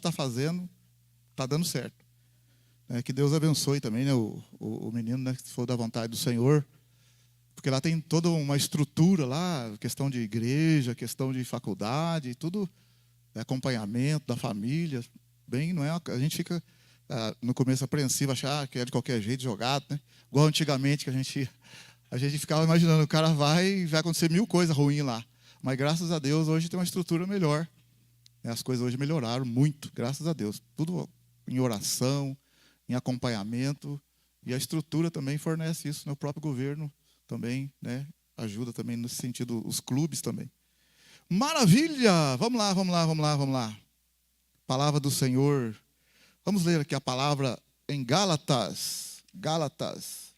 está fazendo, está dando certo. Que Deus abençoe também, né, o menino, né, se for da vontade do Senhor. Porque lá tem toda uma estrutura lá, questão de igreja, questão de faculdade, tudo, acompanhamento da família. Bem, não é? A gente fica no começo apreensivo, achar que é de qualquer jeito jogado, né? Igual antigamente que a gente ficava imaginando, o cara vai acontecer 1000 coisas ruins lá. Mas graças a Deus hoje tem uma estrutura melhor. As coisas hoje melhoraram muito, graças a Deus. Tudo em oração, em acompanhamento. E a estrutura também fornece isso, né? O próprio governo também, né, ajuda também nesse sentido, os clubes também. Maravilha! Vamos lá. Palavra do Senhor. Vamos ler aqui a palavra em Gálatas. Gálatas,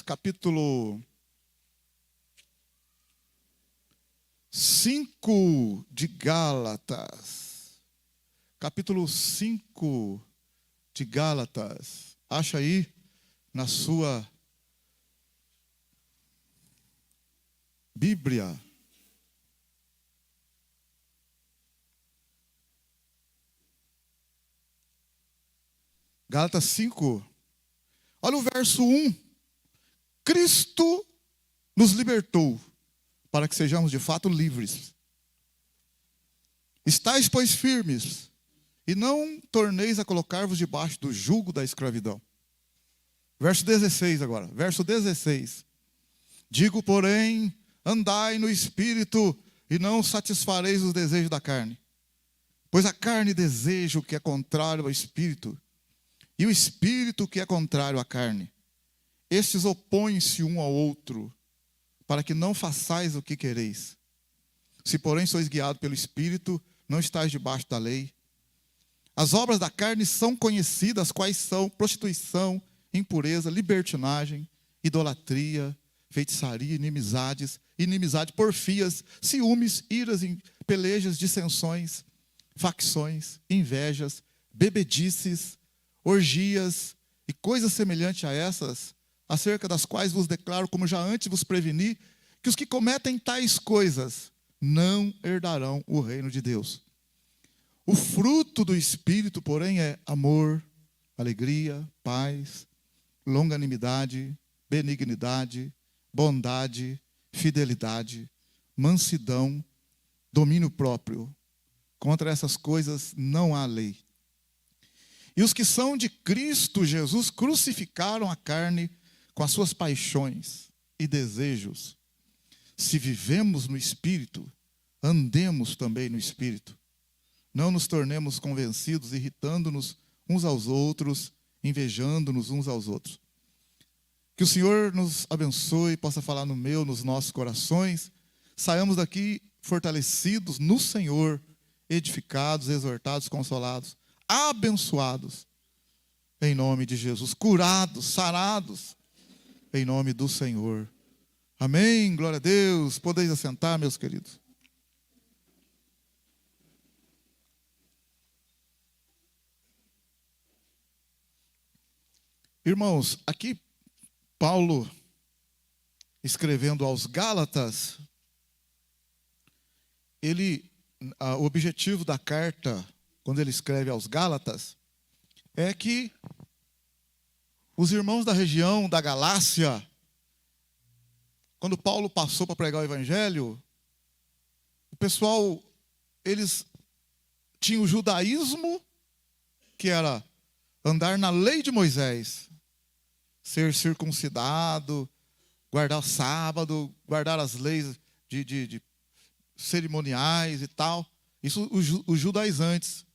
capítulo 5 de Gálatas. Capítulo 5 de Gálatas. Acha aí na sua Bíblia. Gálatas 5. Olha o verso 1. Cristo nos libertou para que sejamos de fato livres. Estais, pois, firmes, e não torneis a colocar-vos debaixo do jugo da escravidão. Verso 16 agora. Verso 16. Digo, porém, andai no Espírito, e não satisfareis os desejos da carne. Pois a carne deseja o que é contrário ao Espírito, e o Espírito que é contrário à carne. Estes opõem-se um ao outro, para que não façais o que quereis. Se, porém, sois guiados pelo Espírito, não estáis debaixo da lei. As obras da carne são conhecidas, quais são prostituição, impureza, libertinagem, idolatria, feitiçaria, inimizades, porfias, ciúmes, iras, pelejas, dissensões, facções, invejas, bebedices, orgias e coisas semelhantes a essas, acerca das quais vos declaro, como já antes vos preveni, que os que cometem tais coisas não herdarão o reino de Deus. O fruto do Espírito, porém, é amor, alegria, paz, longanimidade, benignidade, bondade, fidelidade, mansidão, domínio próprio. Contra essas coisas não há lei. E os que são de Cristo Jesus crucificaram a carne com as suas paixões e desejos. Se vivemos no Espírito, andemos também no Espírito. Não nos tornemos convencidos, irritando-nos uns aos outros, invejando-nos uns aos outros. Que o Senhor nos abençoe, possa falar nos nossos corações. Saiamos daqui fortalecidos no Senhor, edificados, exortados, consolados, abençoados, em nome de Jesus, curados, sarados, em nome do Senhor. Amém, glória a Deus. Podeis assentar, meus queridos. Irmãos, aqui Paulo, escrevendo aos Gálatas, o objetivo da carta, quando ele escreve aos Gálatas, é que os irmãos da região da Galácia, quando Paulo passou para pregar o Evangelho, o pessoal, eles tinham o judaísmo, que era andar na lei de Moisés, ser circuncidado, guardar o sábado, guardar as leis de cerimoniais e tal. Isso os judaizantes.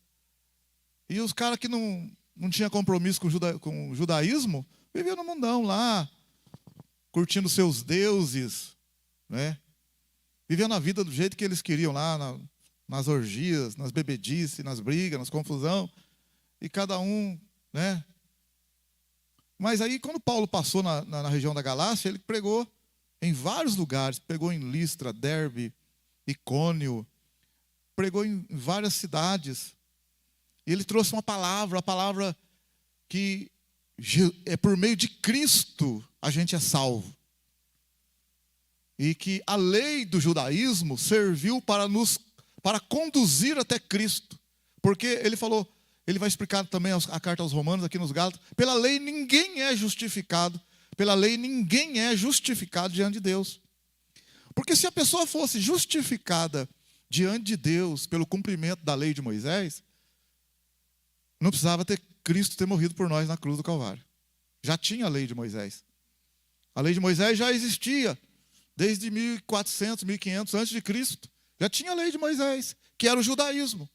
E os caras que não tinham compromisso com o judaísmo, viviam no mundão lá, curtindo seus deuses, né? Vivendo a vida do jeito que eles queriam lá, nas orgias, nas bebedices, nas brigas, nas confusão. E cada um, né? Mas aí, quando Paulo passou na região da Galácia, ele pregou em vários lugares. Pregou em Listra, Derbe, Icônio. Pregou em várias cidades. E ele trouxe uma palavra, a palavra que é por meio de Cristo a gente é salvo. E que a lei do judaísmo serviu para nos para conduzir até Cristo. Porque ele falou, ele vai explicar também a carta aos Romanos, aqui nos Gálatas, pela lei ninguém é justificado, pela lei ninguém é justificado diante de Deus. Porque se a pessoa fosse justificada diante de Deus pelo cumprimento da lei de Moisés, não precisava ter Cristo ter morrido por nós na cruz do Calvário. Já tinha a lei de Moisés. A lei de Moisés já existia desde 1400, 1500 antes de Cristo. Já tinha a lei de Moisés, que era o judaísmo.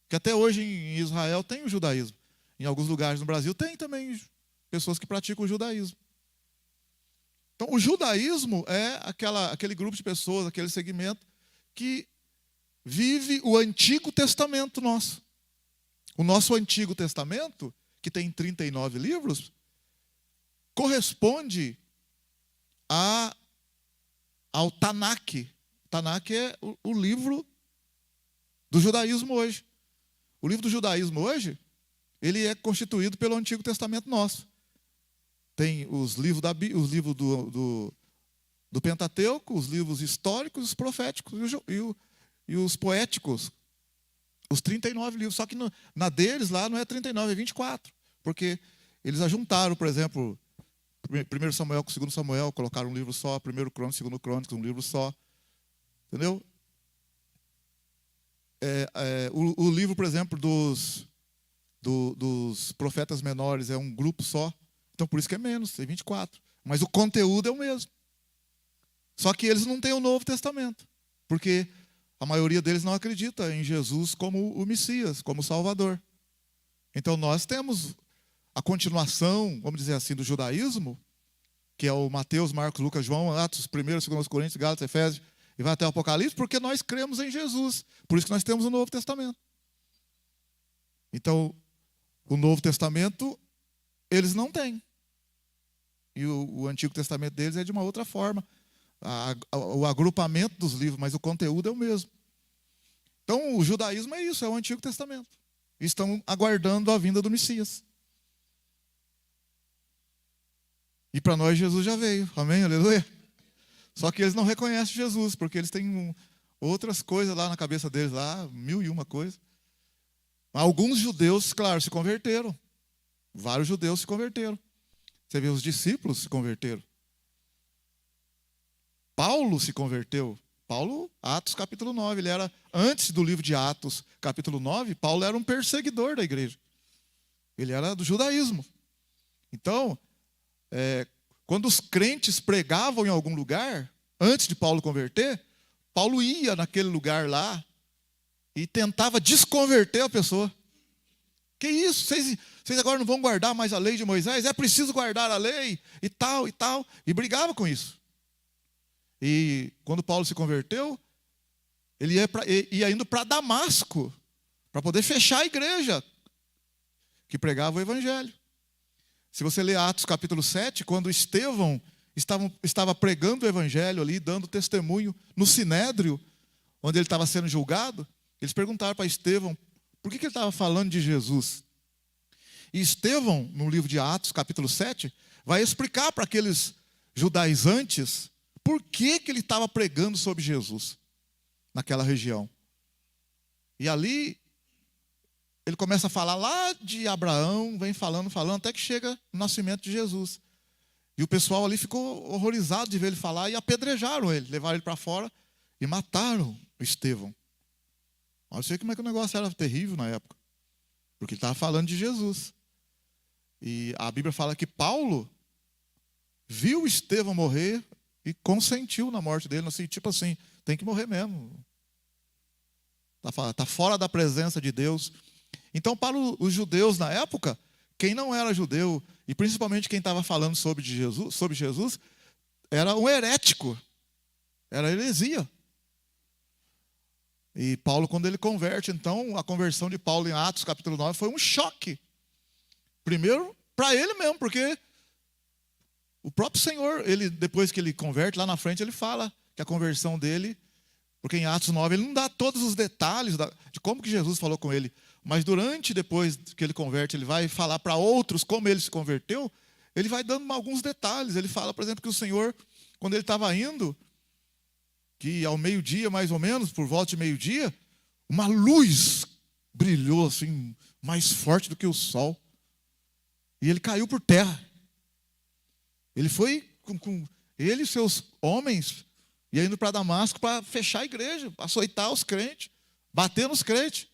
Que até hoje em Israel tem o judaísmo. Em alguns lugares no Brasil tem também pessoas que praticam o judaísmo. Então, o judaísmo é aquele grupo de pessoas, aquele segmento que vive o Antigo Testamento nosso. O nosso Antigo Testamento, que tem 39 livros, corresponde ao Tanakh. Tanakh é o livro do judaísmo hoje. O livro do judaísmo hoje, ele é constituído pelo Antigo Testamento nosso. Tem os livros do Pentateuco, os livros históricos, os proféticos e os poéticos. Os 39 livros. Só que na deles lá não é 39, é 24. Porque eles ajuntaram, por exemplo, 1 Samuel com 2 Samuel, colocaram um livro só, 1 Crônicas, 2 Crônicas, um livro só. Entendeu? O livro, por exemplo, dos profetas menores é um grupo só. Então, por isso que é menos, tem 24. Mas o conteúdo é o mesmo. Só que eles não têm o Novo Testamento. Porque a maioria deles não acredita em Jesus como o Messias, como o Salvador. Então, nós temos a continuação, vamos dizer assim, do judaísmo, que é o Mateus, Marcos, Lucas, João, Atos, 1, 2 Coríntios, Gálatas, Efésios, e vai até o Apocalipse, porque nós cremos em Jesus. Por isso que nós temos o Novo Testamento. Então, o Novo Testamento, eles não têm. E o Antigo Testamento deles é de uma outra forma. O agrupamento dos livros, mas o conteúdo é o mesmo. Então, o judaísmo é isso, é o Antigo Testamento. Estão aguardando a vinda do Messias. E para nós, Jesus já veio. Amém? Aleluia. Só que eles não reconhecem Jesus, porque eles têm outras coisas lá na cabeça deles, lá, 1001 coisas. Alguns judeus, claro, se converteram. Vários judeus se converteram. Você vê, os discípulos se converteram. Paulo se converteu. Paulo, Atos capítulo 9, ele era, antes do livro de Atos capítulo 9, Paulo era um perseguidor da igreja. Ele era do judaísmo. Então, quando os crentes pregavam em algum lugar, antes de Paulo converter, Paulo ia naquele lugar lá e tentava desconverter a pessoa. Que isso? Vocês agora não vão guardar mais a lei de Moisés? É preciso guardar a lei e tal, e tal. E brigava com isso. E quando Paulo se converteu, ele ia indo para Damasco, para poder fechar a igreja que pregava o evangelho. Se você ler Atos capítulo 7, quando Estevão estava pregando o evangelho ali, dando testemunho no Sinédrio, onde ele estava sendo julgado, eles perguntaram para Estevão por que ele estava falando de Jesus. E Estevão, no livro de Atos capítulo 7, vai explicar para aqueles judaizantes por que ele estava pregando sobre Jesus naquela região. E ali ele começa a falar lá de Abraão, vem falando, até que chega o nascimento de Jesus. E o pessoal ali ficou horrorizado de ver ele falar e apedrejaram ele, levaram ele para fora e mataram o Estevão. Olha, eu sei como é que o negócio era terrível na época, porque ele estava falando de Jesus. E a Bíblia fala que Paulo viu Estevão morrer e consentiu na morte dele, assim, tipo assim, tem que morrer mesmo. Está fora da presença de Deus. Então, para os judeus na época, quem não era judeu, e principalmente quem estava falando sobre Jesus, era um herético, era heresia. E Paulo, quando ele converte, então, a conversão de Paulo em Atos capítulo 9 foi um choque. Primeiro, para ele mesmo, porque o próprio Senhor, depois que ele converte, lá na frente ele fala que a conversão dele, porque em Atos 9 ele não dá todos os detalhes de como que Jesus falou com ele, mas depois que ele converte, ele vai falar para outros como ele se converteu, ele vai dando alguns detalhes. Ele fala, por exemplo, que o Senhor, quando ele estava indo, que ao meio-dia, mais ou menos, por volta de meio-dia, uma luz brilhou assim, mais forte do que o sol. E ele caiu por terra. Ele foi com ele e seus homens, e indo para Damasco para fechar a igreja, açoitar os crentes, bater nos crentes.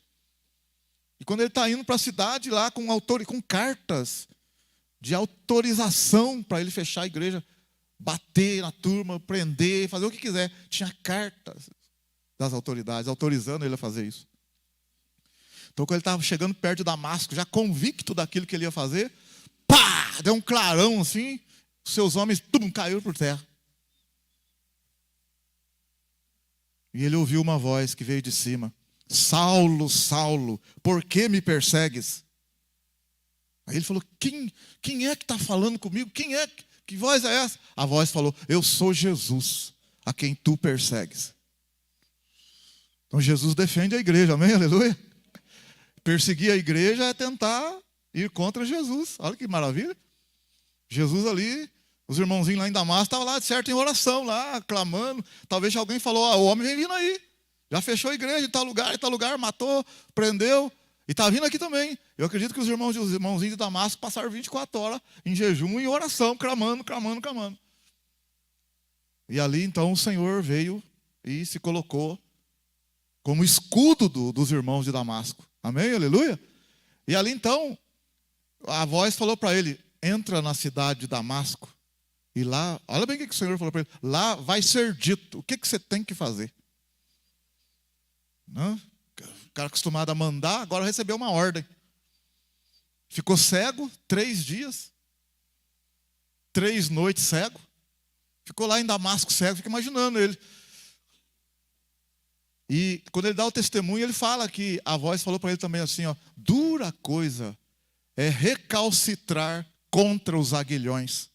E quando ele está indo para a cidade lá com cartas de autorização para ele fechar a igreja, bater na turma, prender, fazer o que quiser, tinha cartas das autoridades autorizando ele a fazer isso. Então, quando ele estava chegando perto de Damasco, já convicto daquilo que ele ia fazer, pá! Deu um clarão assim, seus homens caíram por terra. E ele ouviu uma voz que veio de cima: Saulo, Saulo, por que me persegues? Aí ele falou: quem é que está falando comigo? Quem é? Que voz é essa? A voz falou: eu sou Jesus, a quem tu persegues. Então Jesus defende a igreja, amém? Aleluia. Perseguir a igreja é tentar ir contra Jesus. Olha que maravilha. Jesus ali, os irmãozinhos lá em Damasco estavam lá, de certo, em oração, lá, clamando. Talvez alguém falou: o homem vem vindo aí. Já fechou a igreja em tal lugar, matou, prendeu. E está vindo aqui também. Eu acredito que os irmãozinhos de Damasco passaram 24 horas em jejum e em oração, clamando. E ali então o Senhor veio e se colocou como escudo dos irmãos de Damasco. Amém? Aleluia? E ali então a voz falou para ele: entra na cidade de Damasco. E lá, olha bem o que o Senhor falou para ele: lá vai ser dito o que você tem que fazer. Não? O cara acostumado a mandar, agora recebeu uma ordem. Ficou cego 3 dias, 3 noites cego. Ficou lá em Damasco cego, fica imaginando ele. E quando ele dá o testemunho, ele fala que a voz falou para ele também assim: dura coisa é recalcitrar contra os aguilhões.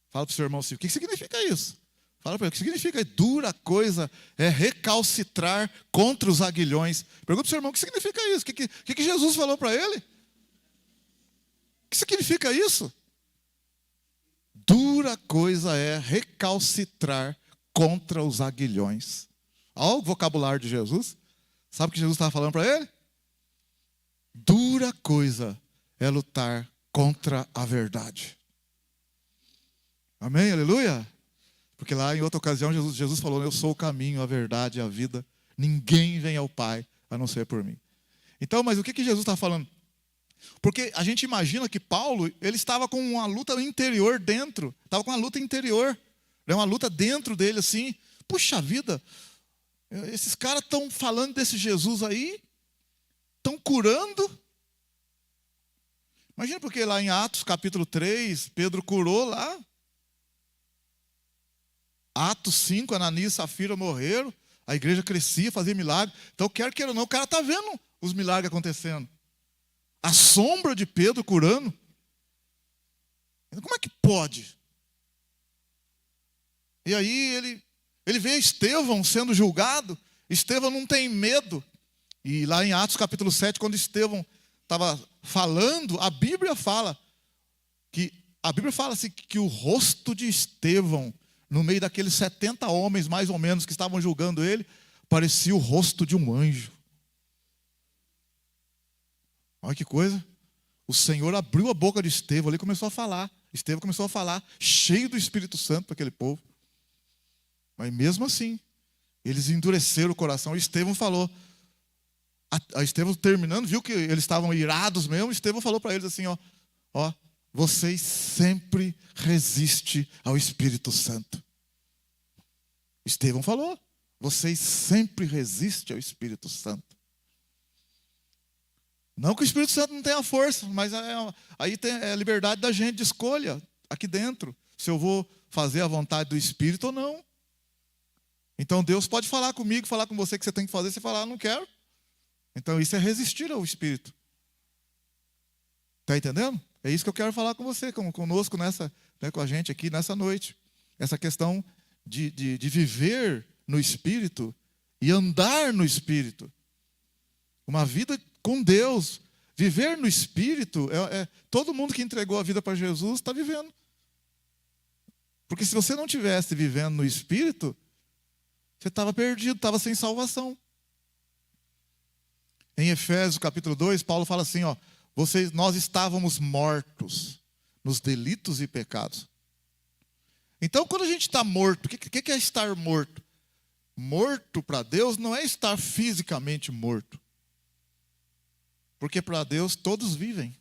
Fala para o seu irmão assim: o que significa isso? Fala para ele: o que significa dura coisa é recalcitrar contra os aguilhões? Pergunta para o seu irmão: o que significa isso? O que Jesus falou para ele? O que significa isso? Dura coisa é recalcitrar contra os aguilhões. Olha o vocabulário de Jesus. Sabe o que Jesus estava falando para ele? Dura coisa é lutar contra a verdade. Amém? Aleluia? Porque lá em outra ocasião Jesus falou: eu sou o caminho, a verdade e a vida. Ninguém vem ao Pai a não ser por mim. Então, mas o que Jesus está falando? Porque a gente imagina que Paulo, ele estava com uma luta interior dentro. Estava com uma luta interior. Uma luta dentro dele assim. Puxa vida, esses caras estão falando desse Jesus aí, estão curando. Imagina, porque lá em Atos capítulo 3, Pedro curou lá. Atos 5, Ananias e Safira morreram, a igreja crescia, fazia milagre. Então, quer queira ou não, o cara está vendo os milagres acontecendo. A sombra de Pedro curando. Como é que pode? E aí ele vê Estevão sendo julgado. Estevão não tem medo. E lá em Atos capítulo 7, quando Estevão estava falando, a Bíblia fala assim, que o rosto de Estevão, no meio daqueles 70 homens, mais ou menos, que estavam julgando ele, parecia o rosto de um anjo. Olha que coisa. O Senhor abriu a boca de Estevão ali e começou a falar. Estevão começou a falar, cheio do Espírito Santo para aquele povo. Mas mesmo assim, eles endureceram o coração. E Estevão falou, a Estevão terminando, viu que eles estavam irados mesmo. Estevão falou para eles assim: ó, vocês sempre resistem ao Espírito Santo. Estevão falou: vocês sempre resistem ao Espírito Santo. Não que o Espírito Santo não tenha força, mas aí tem a liberdade da gente de escolha aqui dentro, se eu vou fazer a vontade do Espírito ou não. Então Deus pode falar comigo, falar com você que você tem que fazer, você falar: não quero. Então isso é resistir ao Espírito. Está entendendo? É isso que eu quero falar com você, conosco com a gente aqui nessa noite. Essa questão de viver no Espírito e andar no Espírito. Uma vida com Deus. Viver no Espírito, todo mundo que entregou a vida para Jesus está vivendo. Porque se você não estivesse vivendo no Espírito, você estava perdido, estava sem salvação. Em Efésios capítulo 2, Paulo fala assim, ó, nós estávamos mortos nos delitos e pecados. Então, quando a gente está morto, o que é estar morto? Morto para Deus não é estar fisicamente morto. Porque para Deus todos vivem.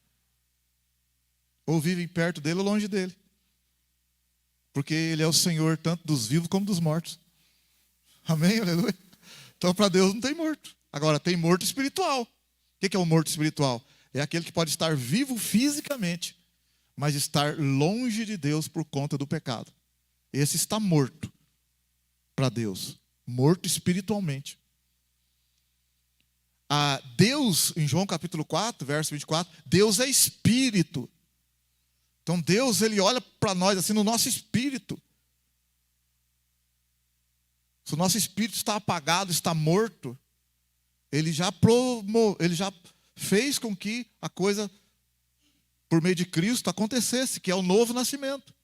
Ou vivem perto dele ou longe dele. Porque ele é o Senhor tanto dos vivos como dos mortos. Amém? Aleluia. Então para Deus não tem morto. Agora tem morto espiritual. O que é o morto espiritual? É aquele que pode estar vivo fisicamente, mas estar longe de Deus por conta do pecado. Esse está morto para Deus. Morto espiritualmente. Deus, em João capítulo 4, verso 24, Deus é espírito. Então Deus, ele olha para nós assim no nosso espírito. Se o nosso espírito está apagado, está morto, ele já fez com que a coisa, por meio de Cristo, acontecesse, que é o novo nascimento.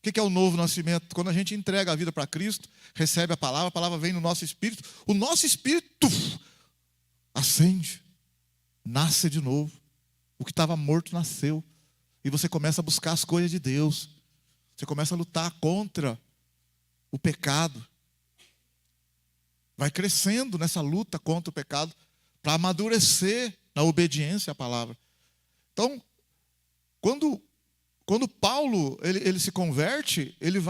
O que é o novo nascimento? Quando a gente entrega a vida para Cristo, recebe a palavra vem no nosso espírito, o nosso espírito acende, nasce de novo. O que estava morto nasceu. E você começa a buscar as coisas de Deus. Você começa a lutar contra o pecado. Vai crescendo nessa luta contra o pecado para amadurecer na obediência à palavra. Então, quando Paulo ele se converte, ele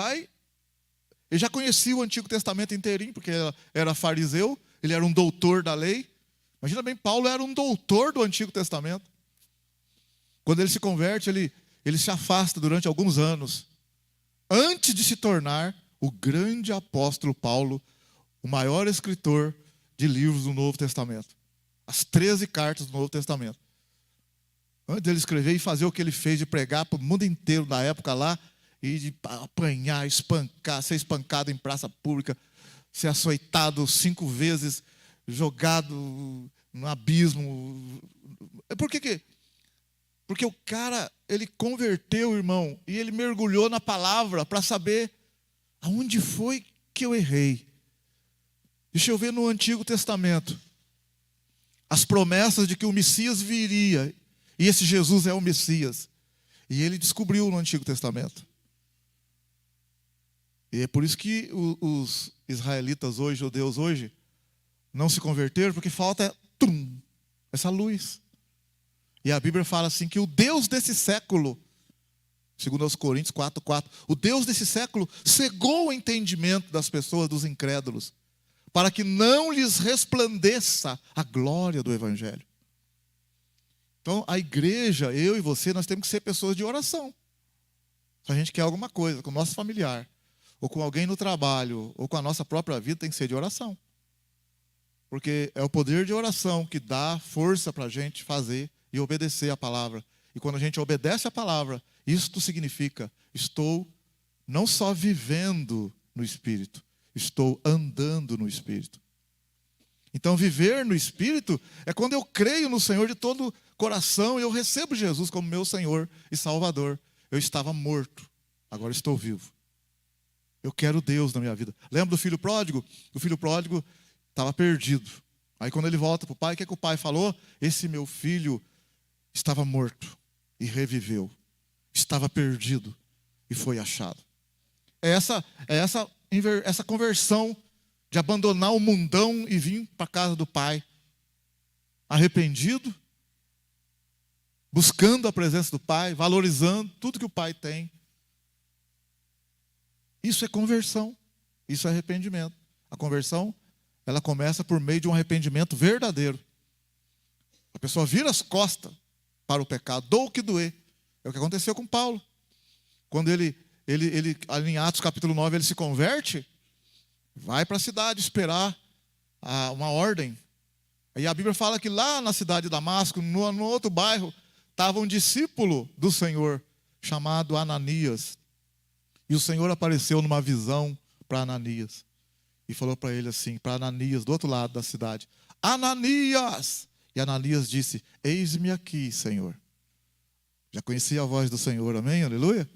já conhecia o Antigo Testamento inteirinho, porque era fariseu, ele era um doutor da lei. Imagina bem, Paulo era um doutor do Antigo Testamento. Quando ele se converte, ele se afasta durante alguns anos, antes de se tornar o grande apóstolo Paulo, o maior escritor de livros do Novo Testamento. As 13 cartas do Novo Testamento. Antes dele escrever e fazer o que ele fez de pregar para o mundo inteiro na época lá, e de apanhar, espancar, ser espancado em praça pública, ser açoitado 5 vezes, jogado no abismo. Por que? Porque o cara, ele converteu, irmão, e ele mergulhou na palavra para saber aonde foi que eu errei. Deixa eu ver no Antigo Testamento as promessas de que o Messias viria, e esse Jesus é o Messias. E ele descobriu no Antigo Testamento. E é por isso que os israelitas hoje, judeus hoje, não se converteram, porque falta essa luz. E a Bíblia fala assim que o Deus desse século, segundo aos Coríntios 4:4, o Deus desse século cegou o entendimento das pessoas, dos incrédulos, para que não lhes resplandeça a glória do Evangelho. Então, a igreja, eu e você, nós temos que ser pessoas de oração. Se a gente quer alguma coisa com o nosso familiar, ou com alguém no trabalho, ou com a nossa própria vida, tem que ser de oração. Porque é o poder de oração que dá força para a gente fazer e obedecer a palavra. E quando a gente obedece a palavra, isto significa, estou não só vivendo no Espírito, estou andando no Espírito. Então, viver no Espírito é quando eu creio no Senhor de todo o coração e eu recebo Jesus como meu Senhor e Salvador. Eu estava morto, agora estou vivo. Eu quero Deus na minha vida. Lembra do filho pródigo? O filho pródigo estava perdido. Aí quando ele volta para o pai, o que o pai falou? Esse meu filho estava morto e reviveu. Estava perdido e foi achado. É essa conversão de abandonar o mundão e vir para a casa do pai, arrependido, buscando a presença do pai, valorizando tudo que o pai tem. Isso é conversão, isso é arrependimento. A conversão, ela começa por meio de um arrependimento verdadeiro. A pessoa vira as costas para o pecado, doa o que doer. É o que aconteceu com Paulo. Quando ele em Atos capítulo 9, ele se converte, vai para a cidade esperar uma ordem. Aí a Bíblia fala que lá na cidade de Damasco, no outro bairro, estava um discípulo do Senhor, chamado Ananias. E o Senhor apareceu numa visão para Ananias. E falou para ele assim, para Ananias, do outro lado da cidade: Ananias! E Ananias disse: eis-me aqui, Senhor. Já conhecia a voz do Senhor, amém? Aleluia?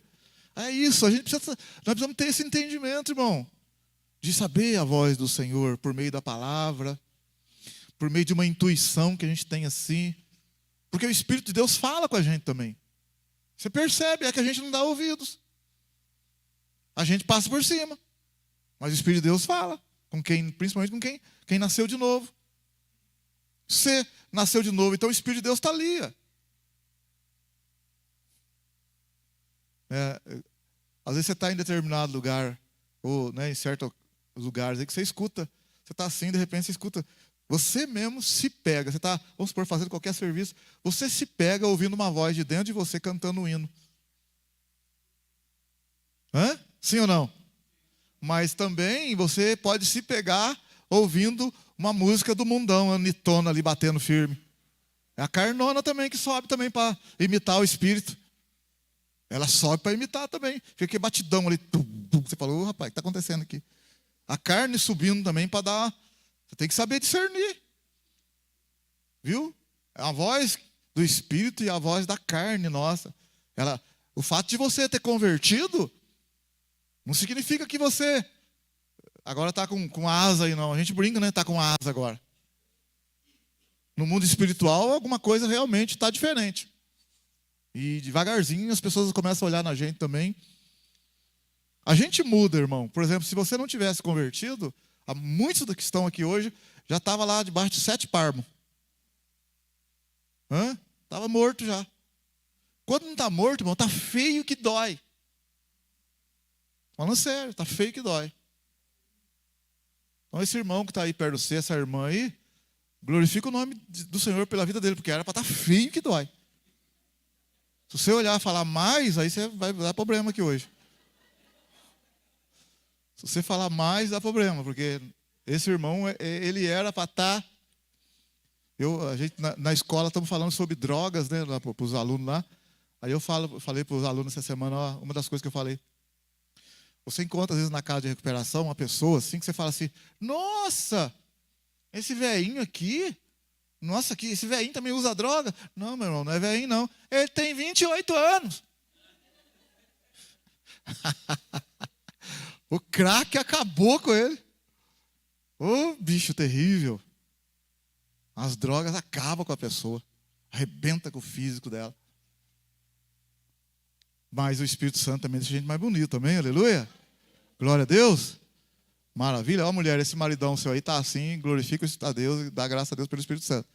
É isso, nós precisamos ter esse entendimento, irmão, de saber a voz do Senhor por meio da palavra, por meio de uma intuição que a gente tem assim. Porque o Espírito de Deus fala com a gente também. Você percebe, é que a gente não dá ouvidos. A gente passa por cima. Mas o Espírito de Deus fala, com quem, principalmente com quem nasceu de novo. Você nasceu de novo, então o Espírito de Deus está ali. Às vezes você está em determinado lugar, ou em certos lugares aí que você escuta. Você está assim, de repente você escuta. Você mesmo se pega. Você está, vamos supor, fazendo qualquer serviço. Você se pega ouvindo uma voz de dentro de você cantando um hino. Sim ou não? Mas também você pode se pegar ouvindo uma música do mundão, a nitona ali batendo firme. É a carnona também que sobe também para imitar o Espírito. Ela sobe para imitar também. Fica aquele batidão ali. Você falou, rapaz, o que está acontecendo aqui? A carne subindo também para dar. Você tem que saber discernir. Viu? É a voz do Espírito e a voz da carne nossa. O fato de você ter convertido não significa que você agora está com asa aí, não. A gente brinca, né? Está com asa agora. No mundo espiritual, alguma coisa realmente está diferente. E devagarzinho as pessoas começam a olhar na gente também. A gente muda, irmão. Por exemplo, se você não tivesse convertido, muitos dos que estão aqui hoje já estavam lá debaixo de 7 parmos. Estava morto já. Quando não está morto, irmão, está feio que dói. Falando sério, está feio que dói. Então esse irmão que está aí perto de você, essa irmã aí, glorifica o nome do Senhor pela vida dele, porque era para estar feio que dói. Se você olhar e falar mais, aí você vai dar problema aqui hoje. Se você falar mais, dá problema, porque esse irmão, ele era para estar... A gente, na escola, estamos falando sobre drogas, né, para os alunos lá. Aí eu falei para os alunos essa semana, uma das coisas que eu falei. Você encontra, às vezes, na casa de recuperação, uma pessoa assim, que você fala assim, nossa, esse velhinho aqui, nossa, esse velhinho também usa droga? Não, meu irmão, não é velhinho, não. Ele tem 28 anos. O crack acabou com ele. Ô, bicho terrível. As drogas acabam com a pessoa. Arrebenta com o físico dela. Mas o Espírito Santo também deixa a gente mais bonito, amém? Aleluia. Glória a Deus. Maravilha. Ó, mulher, esse maridão seu aí está assim, glorifica a Deus e dá graças a Deus pelo Espírito Santo.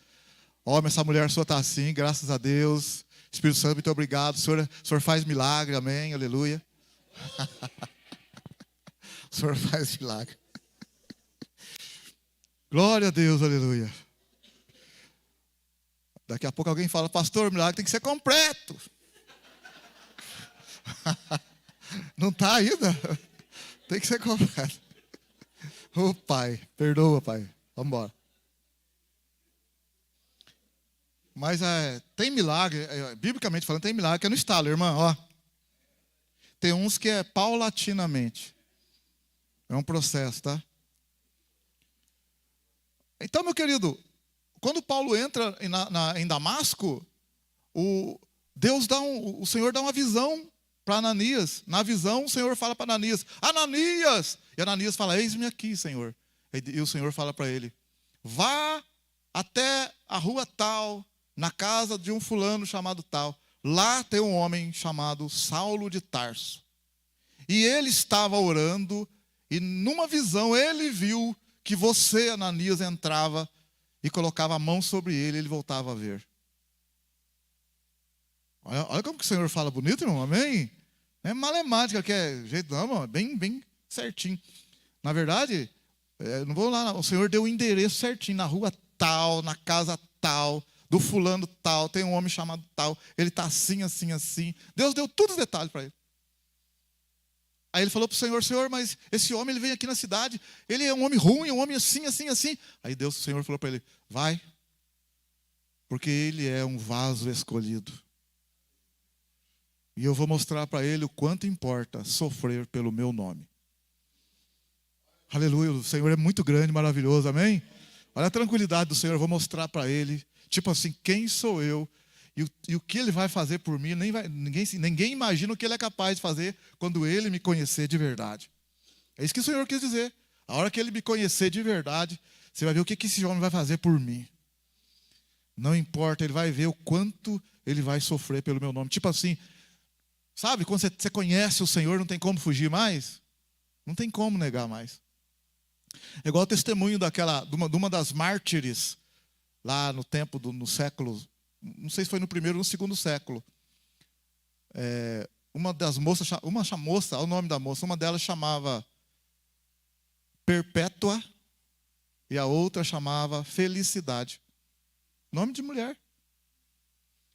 Homem, essa mulher sua está assim, graças a Deus. Espírito Santo, muito obrigado. O Senhor faz milagre, amém? Aleluia. O Senhor faz milagre. Glória a Deus, aleluia. Daqui a pouco alguém fala, pastor, o milagre tem que ser completo. Não está ainda? Tem que ser completo. Ô pai, perdoa, pai. Vamos embora. Mas tem milagre, biblicamente falando, tem milagre que é no estalo, irmã. Ó. Tem uns que é paulatinamente. É um processo, tá? Então, meu querido, quando Paulo entra em Damasco, o Senhor dá uma visão para Ananias. Na visão, o Senhor fala para Ananias, Ananias! E Ananias fala, eis-me aqui, Senhor. E o Senhor fala para ele, vá até a rua tal, na casa de um fulano chamado tal. Lá tem um homem chamado Saulo de Tarso. E ele estava orando, e numa visão ele viu que você, Ananias, entrava e colocava a mão sobre ele, e ele voltava a ver. Olha como que o Senhor fala bonito, irmão, amém? Não é malemática, que é jeito não, irmão, é bem certinho. Na verdade, não vou lá, o Senhor deu o endereço certinho, na rua tal, na casa tal, do fulano tal, tem um homem chamado tal, ele está assim, assim, assim. Deus deu todos os detalhes para ele. Aí ele falou para o Senhor, Senhor, mas esse homem, ele vem aqui na cidade, ele é um homem ruim, um homem assim, assim, assim. Aí Deus, o Senhor falou para ele, vai, porque ele é um vaso escolhido. E eu vou mostrar para ele o quanto importa sofrer pelo meu nome. Aleluia, o Senhor é muito grande, maravilhoso, amém? Olha a tranquilidade do Senhor, eu vou mostrar para ele, tipo assim, quem sou eu e o que ele vai fazer por mim. Ninguém imagina o que ele é capaz de fazer quando ele me conhecer de verdade. É isso que o Senhor quis dizer. A hora que ele me conhecer de verdade, Você vai ver o que esse homem vai fazer por mim. Não importa, ele vai ver o quanto ele vai sofrer pelo meu nome. Tipo assim, sabe, quando você conhece o Senhor, não tem como fugir mais? Não tem como negar mais. É igual o testemunho de uma das mártires, lá no tempo, no século, não sei se foi no primeiro ou no segundo século. Uma das moças, olha o nome da moça, uma delas chamava Perpétua e a outra chamava Felicidade. Nome de mulher.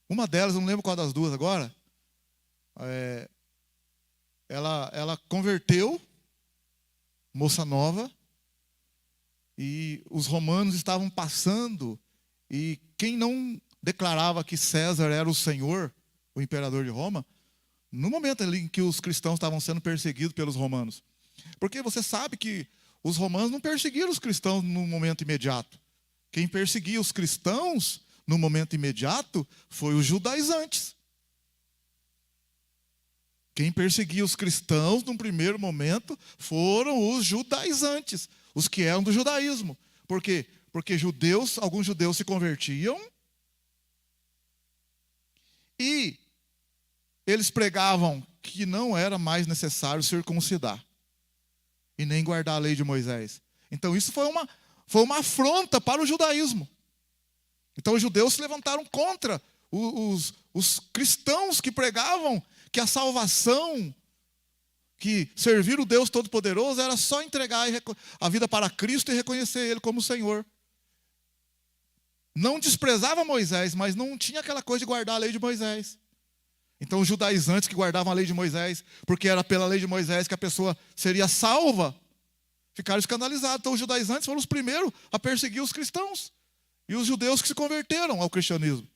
Uma delas, eu não lembro qual das duas agora, ela converteu, moça nova, e os romanos estavam passando, e quem não declarava que César era o Senhor, o imperador de Roma, no momento ali em que os cristãos estavam sendo perseguidos pelos romanos. Porque você sabe que os romanos não perseguiram os cristãos no momento imediato. Quem perseguia os cristãos no momento imediato foi os judaizantes. Quem perseguia os cristãos no primeiro momento foram os judaizantes, os que eram do judaísmo. Por quê? Porque alguns judeus se convertiam e eles pregavam que não era mais necessário circuncidar e nem guardar a lei de Moisés. Então isso foi uma afronta para o judaísmo. Então os judeus se levantaram contra os cristãos que pregavam que a salvação, que servir o Deus Todo-Poderoso era só entregar a vida para Cristo e reconhecer Ele como Senhor. Não desprezava Moisés, mas não tinha aquela coisa de guardar a lei de Moisés. Então os judaizantes que guardavam a lei de Moisés, porque era pela lei de Moisés que a pessoa seria salva, ficaram escandalizados. Então os judaizantes foram os primeiros a perseguir os cristãos e os judeus que se converteram ao cristianismo.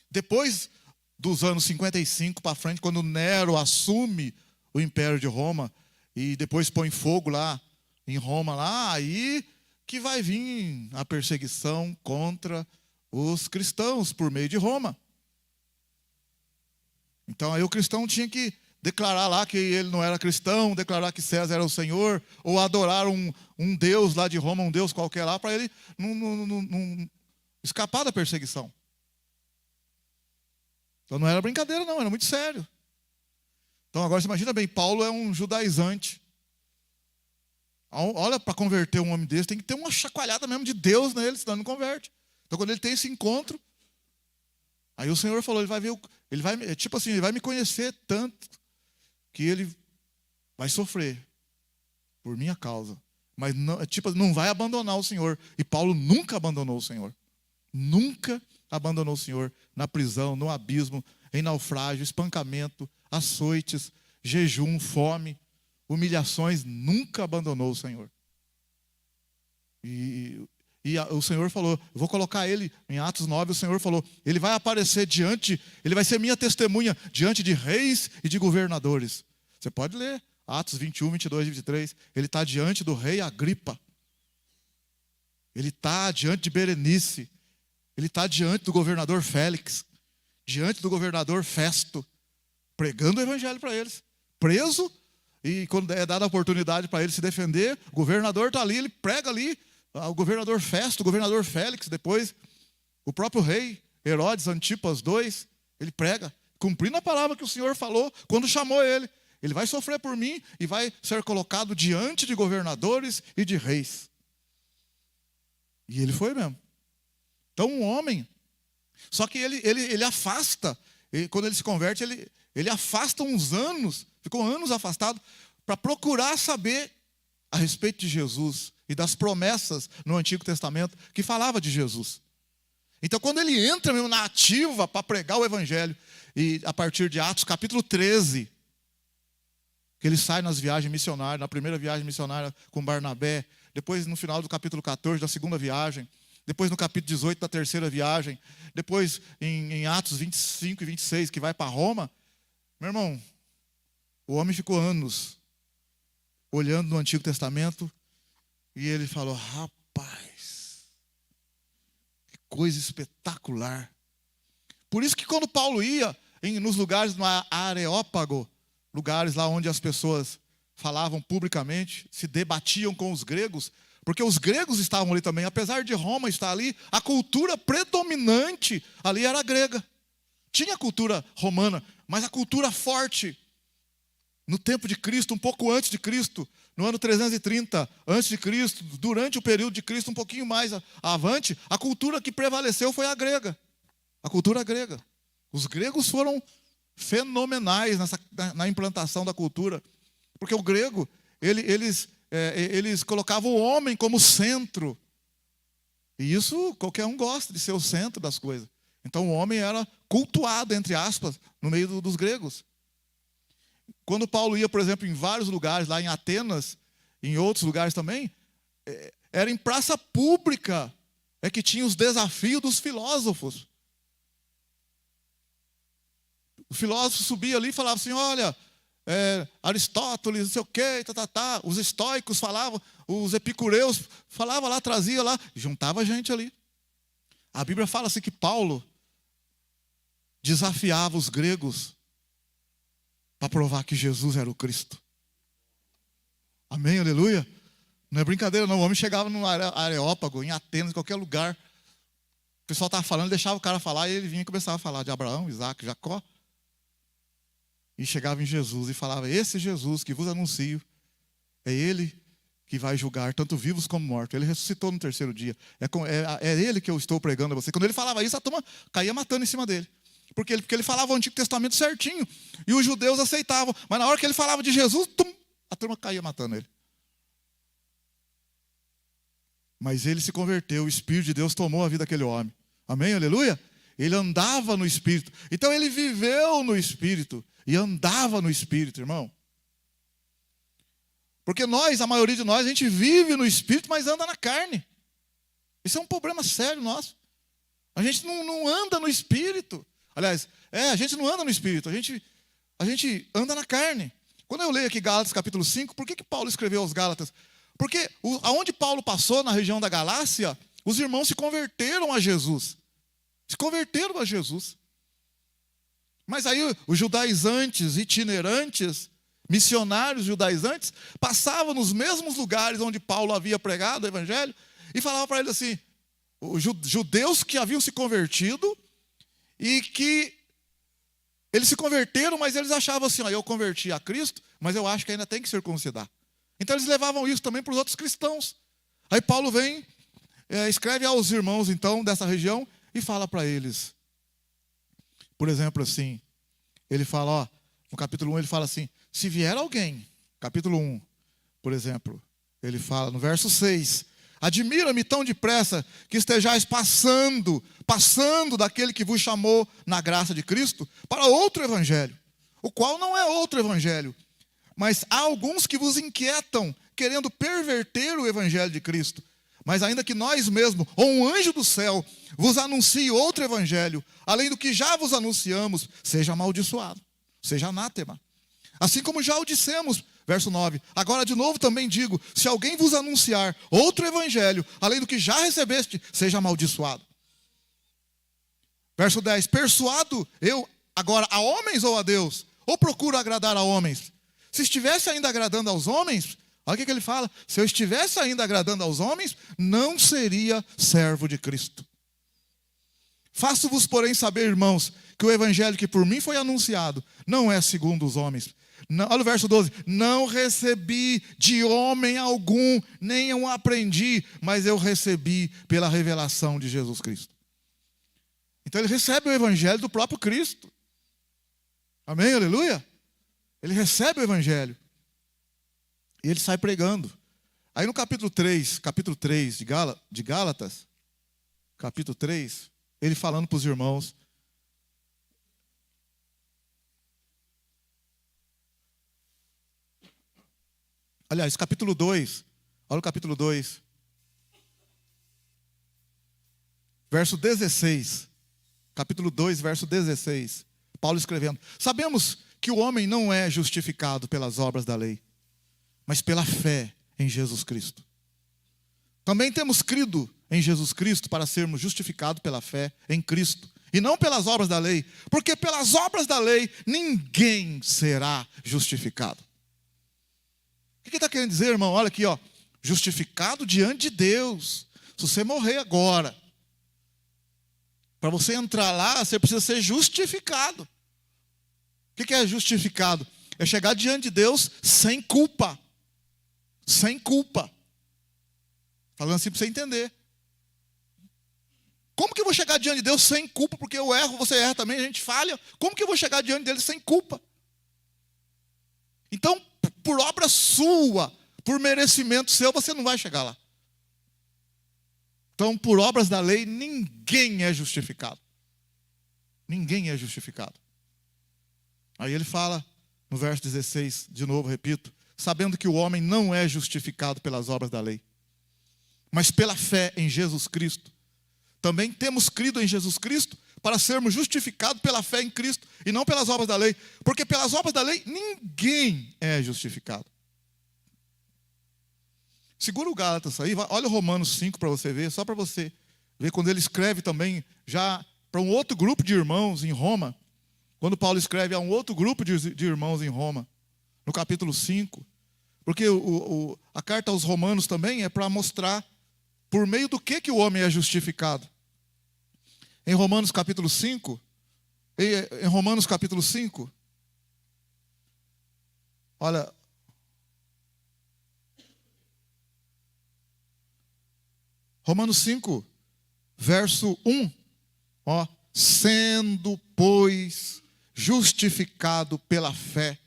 Depois dos anos 55 para frente, quando Nero assume o Império de Roma e depois põe fogo lá em Roma, lá, aí que vai vir a perseguição contra os cristãos por meio de Roma. Então aí o cristão tinha que declarar lá que ele não era cristão, declarar que César era o Senhor, ou adorar um Deus lá de Roma, um Deus qualquer lá, para ele não escapar da perseguição. Então não era brincadeira não, era muito sério. Então agora você imagina bem, Paulo é um judaizante. Olha, para converter um homem desse, tem que ter uma chacoalhada mesmo de Deus nele, senão não converte. Então quando ele tem esse encontro, aí o Senhor falou, ele vai me conhecer tanto que ele vai sofrer por minha causa. Mas não vai abandonar o Senhor. E Paulo nunca abandonou o Senhor. Nunca abandonou o Senhor na prisão, no abismo, em naufrágio, espancamento, açoites, jejum, fome, humilhações, nunca abandonou o Senhor. E o Senhor falou, eu vou colocar ele, em Atos 9, o Senhor falou, ele vai aparecer ele vai ser minha testemunha diante de reis e de governadores. Você pode ler, Atos 21, 22 e 23, ele está diante do rei Agripa, ele está diante de Berenice, ele está diante do governador Félix, diante do governador Festo, pregando o evangelho para eles, preso, e quando é dada a oportunidade para ele se defender, o governador está ali, ele prega ali, o governador Festo, o governador Félix, depois o próprio rei Herodes Antipas II, ele prega, cumprindo a palavra que o Senhor falou quando chamou ele. Ele vai sofrer por mim e vai ser colocado diante de governadores e de reis. E ele foi mesmo. Então um homem, só que ele afasta, quando ele se converte, ele afasta uns anos, ficou anos afastado, para procurar saber a respeito de Jesus e das promessas no Antigo Testamento que falava de Jesus. Então quando ele entra mesmo na ativa para pregar o evangelho, e a partir de Atos capítulo 13, que ele sai nas viagens missionárias, na primeira viagem missionária com Barnabé, depois no final do capítulo 14 da segunda viagem, depois no capítulo 18 da terceira viagem, depois em Atos 25 e 26, que vai para Roma, meu irmão, o homem ficou anos olhando no Antigo Testamento e ele falou, rapaz, que coisa espetacular. Por isso que quando Paulo ia nos lugares no Areópago, lugares lá onde as pessoas falavam publicamente, se debatiam com os gregos, Porque os gregos estavam ali também. Apesar de Roma estar ali, a cultura predominante ali era grega. Tinha a cultura romana, mas a cultura forte, no tempo de Cristo, um pouco antes de Cristo, no ano 330 antes de Cristo, durante o período de Cristo, um pouquinho mais avante, a cultura que prevaleceu foi a grega. A cultura grega. Os gregos foram fenomenais na implantação da cultura. Porque o grego, eles colocavam o homem como centro. E isso qualquer um gosta de ser o centro das coisas. Então o homem era cultuado, entre aspas, no meio dos gregos. Quando Paulo ia, por exemplo, em vários lugares, lá em Atenas, em outros lugares também, era em praça pública que tinha os desafios dos filósofos. O filósofo subia ali e falava assim, olha, Aristóteles, não sei o quê, os estoicos falavam, os epicureus falavam lá, trazia lá, juntava gente ali. A Bíblia fala assim que Paulo desafiava os gregos para provar que Jesus era o Cristo. Amém, aleluia? Não é brincadeira não, o homem chegava no Areópago, em Atenas, em qualquer lugar, o pessoal estava falando, deixava o cara falar, e ele vinha e começava a falar de Abraão, Isaac, Jacó. E chegava em Jesus e falava, esse Jesus que vos anuncio, é Ele que vai julgar tanto vivos como mortos. Ele ressuscitou no terceiro dia. É Ele que eu estou pregando a você. Quando ele falava isso, a turma caía matando em cima dele. Porque ele falava o Antigo Testamento certinho. E os judeus aceitavam. Mas na hora que ele falava de Jesus, a turma caía matando ele. Mas ele se converteu. O Espírito de Deus tomou a vida daquele homem. Amém? Aleluia? Ele andava no Espírito. Então ele viveu no Espírito. E andava no Espírito, irmão. Porque a maioria de nós, a gente vive no Espírito, mas anda na carne. Isso é um problema sério nosso. A gente não anda no Espírito. Aliás, a gente não anda no Espírito, a gente anda na carne. Quando eu leio aqui Gálatas capítulo 5, por que Paulo escreveu aos Gálatas? Porque aonde Paulo passou, na região da Galácia, os irmãos se converteram a Jesus. Se converteram a Jesus. Mas aí os judaizantes, itinerantes, missionários judaizantes, passavam nos mesmos lugares onde Paulo havia pregado o evangelho e falavam para eles assim, os judeus que haviam se convertido e que eles se converteram, mas eles achavam assim, eu converti a Cristo, mas eu acho que ainda tem que circuncidar. Então eles levavam isso também para os outros cristãos. Aí Paulo vem, escreve aos irmãos então dessa região e fala para eles, por exemplo assim, ele fala, no capítulo 1 ele fala assim, se vier alguém, capítulo 1, por exemplo, ele fala no verso 6, admira-me tão depressa que estejais passando daquele que vos chamou na graça de Cristo para outro evangelho, o qual não é outro evangelho, mas há alguns que vos inquietam, querendo perverter o evangelho de Cristo. Mas ainda que nós mesmos, ou um anjo do céu, vos anuncie outro evangelho, além do que já vos anunciamos, seja amaldiçoado, seja anátema. Assim como já o dissemos, verso 9, agora de novo também digo, se alguém vos anunciar outro evangelho, além do que já recebeste, seja amaldiçoado. Verso 10, persuado eu agora a homens ou a Deus, ou procuro agradar a homens? Se estivesse ainda agradando aos homens, olha o que ele fala, se eu estivesse ainda agradando aos homens, não seria servo de Cristo. Faço-vos, porém, saber, irmãos, que o evangelho que por mim foi anunciado, não é segundo os homens. Não, olha o verso 12, não recebi de homem algum, nem o aprendi, mas eu recebi pela revelação de Jesus Cristo. Então ele recebe o evangelho do próprio Cristo. Amém, aleluia? Ele recebe o evangelho. E ele sai pregando. Aí no capítulo 3 de Gálatas, capítulo 3, ele falando para os irmãos. Aliás, capítulo 2, olha o capítulo 2, verso 16. Capítulo 2, verso 16. Paulo escrevendo: sabemos que o homem não é justificado pelas obras da lei, mas pela fé em Jesus Cristo. Também temos crido em Jesus Cristo para sermos justificados pela fé em Cristo, e não pelas obras da lei, porque pelas obras da lei ninguém será justificado. O que ele está querendo dizer, irmão? Olha aqui, justificado diante de Deus. Se você morrer agora, para você entrar lá, você precisa ser justificado. O que é justificado? É chegar diante de Deus sem culpa. Sem culpa. Falando assim para você entender. Como que eu vou chegar diante de Deus sem culpa? Porque eu erro, você erra também, a gente falha. Como que eu vou chegar diante dele sem culpa? Então, por obra sua, por merecimento seu, você não vai chegar lá. Então, por obras da lei, ninguém é justificado. Ninguém é justificado. Aí ele fala, no verso 16, de novo, repito, sabendo que o homem não é justificado pelas obras da lei, mas pela fé em Jesus Cristo. Também temos crido em Jesus Cristo para sermos justificados pela fé em Cristo e não pelas obras da lei. Porque pelas obras da lei, ninguém é justificado. Segura o Gálatas aí, olha o Romanos 5 para você ver, só para você ver quando ele escreve também já para um outro grupo de irmãos em Roma. Quando Paulo escreve a um outro grupo de irmãos em Roma, no capítulo 5. Porque a carta aos Romanos também é para mostrar por meio do que o homem é justificado. Em Romanos capítulo 5, olha, Romanos 5, verso 1, ó, sendo, pois, justificado pela fé,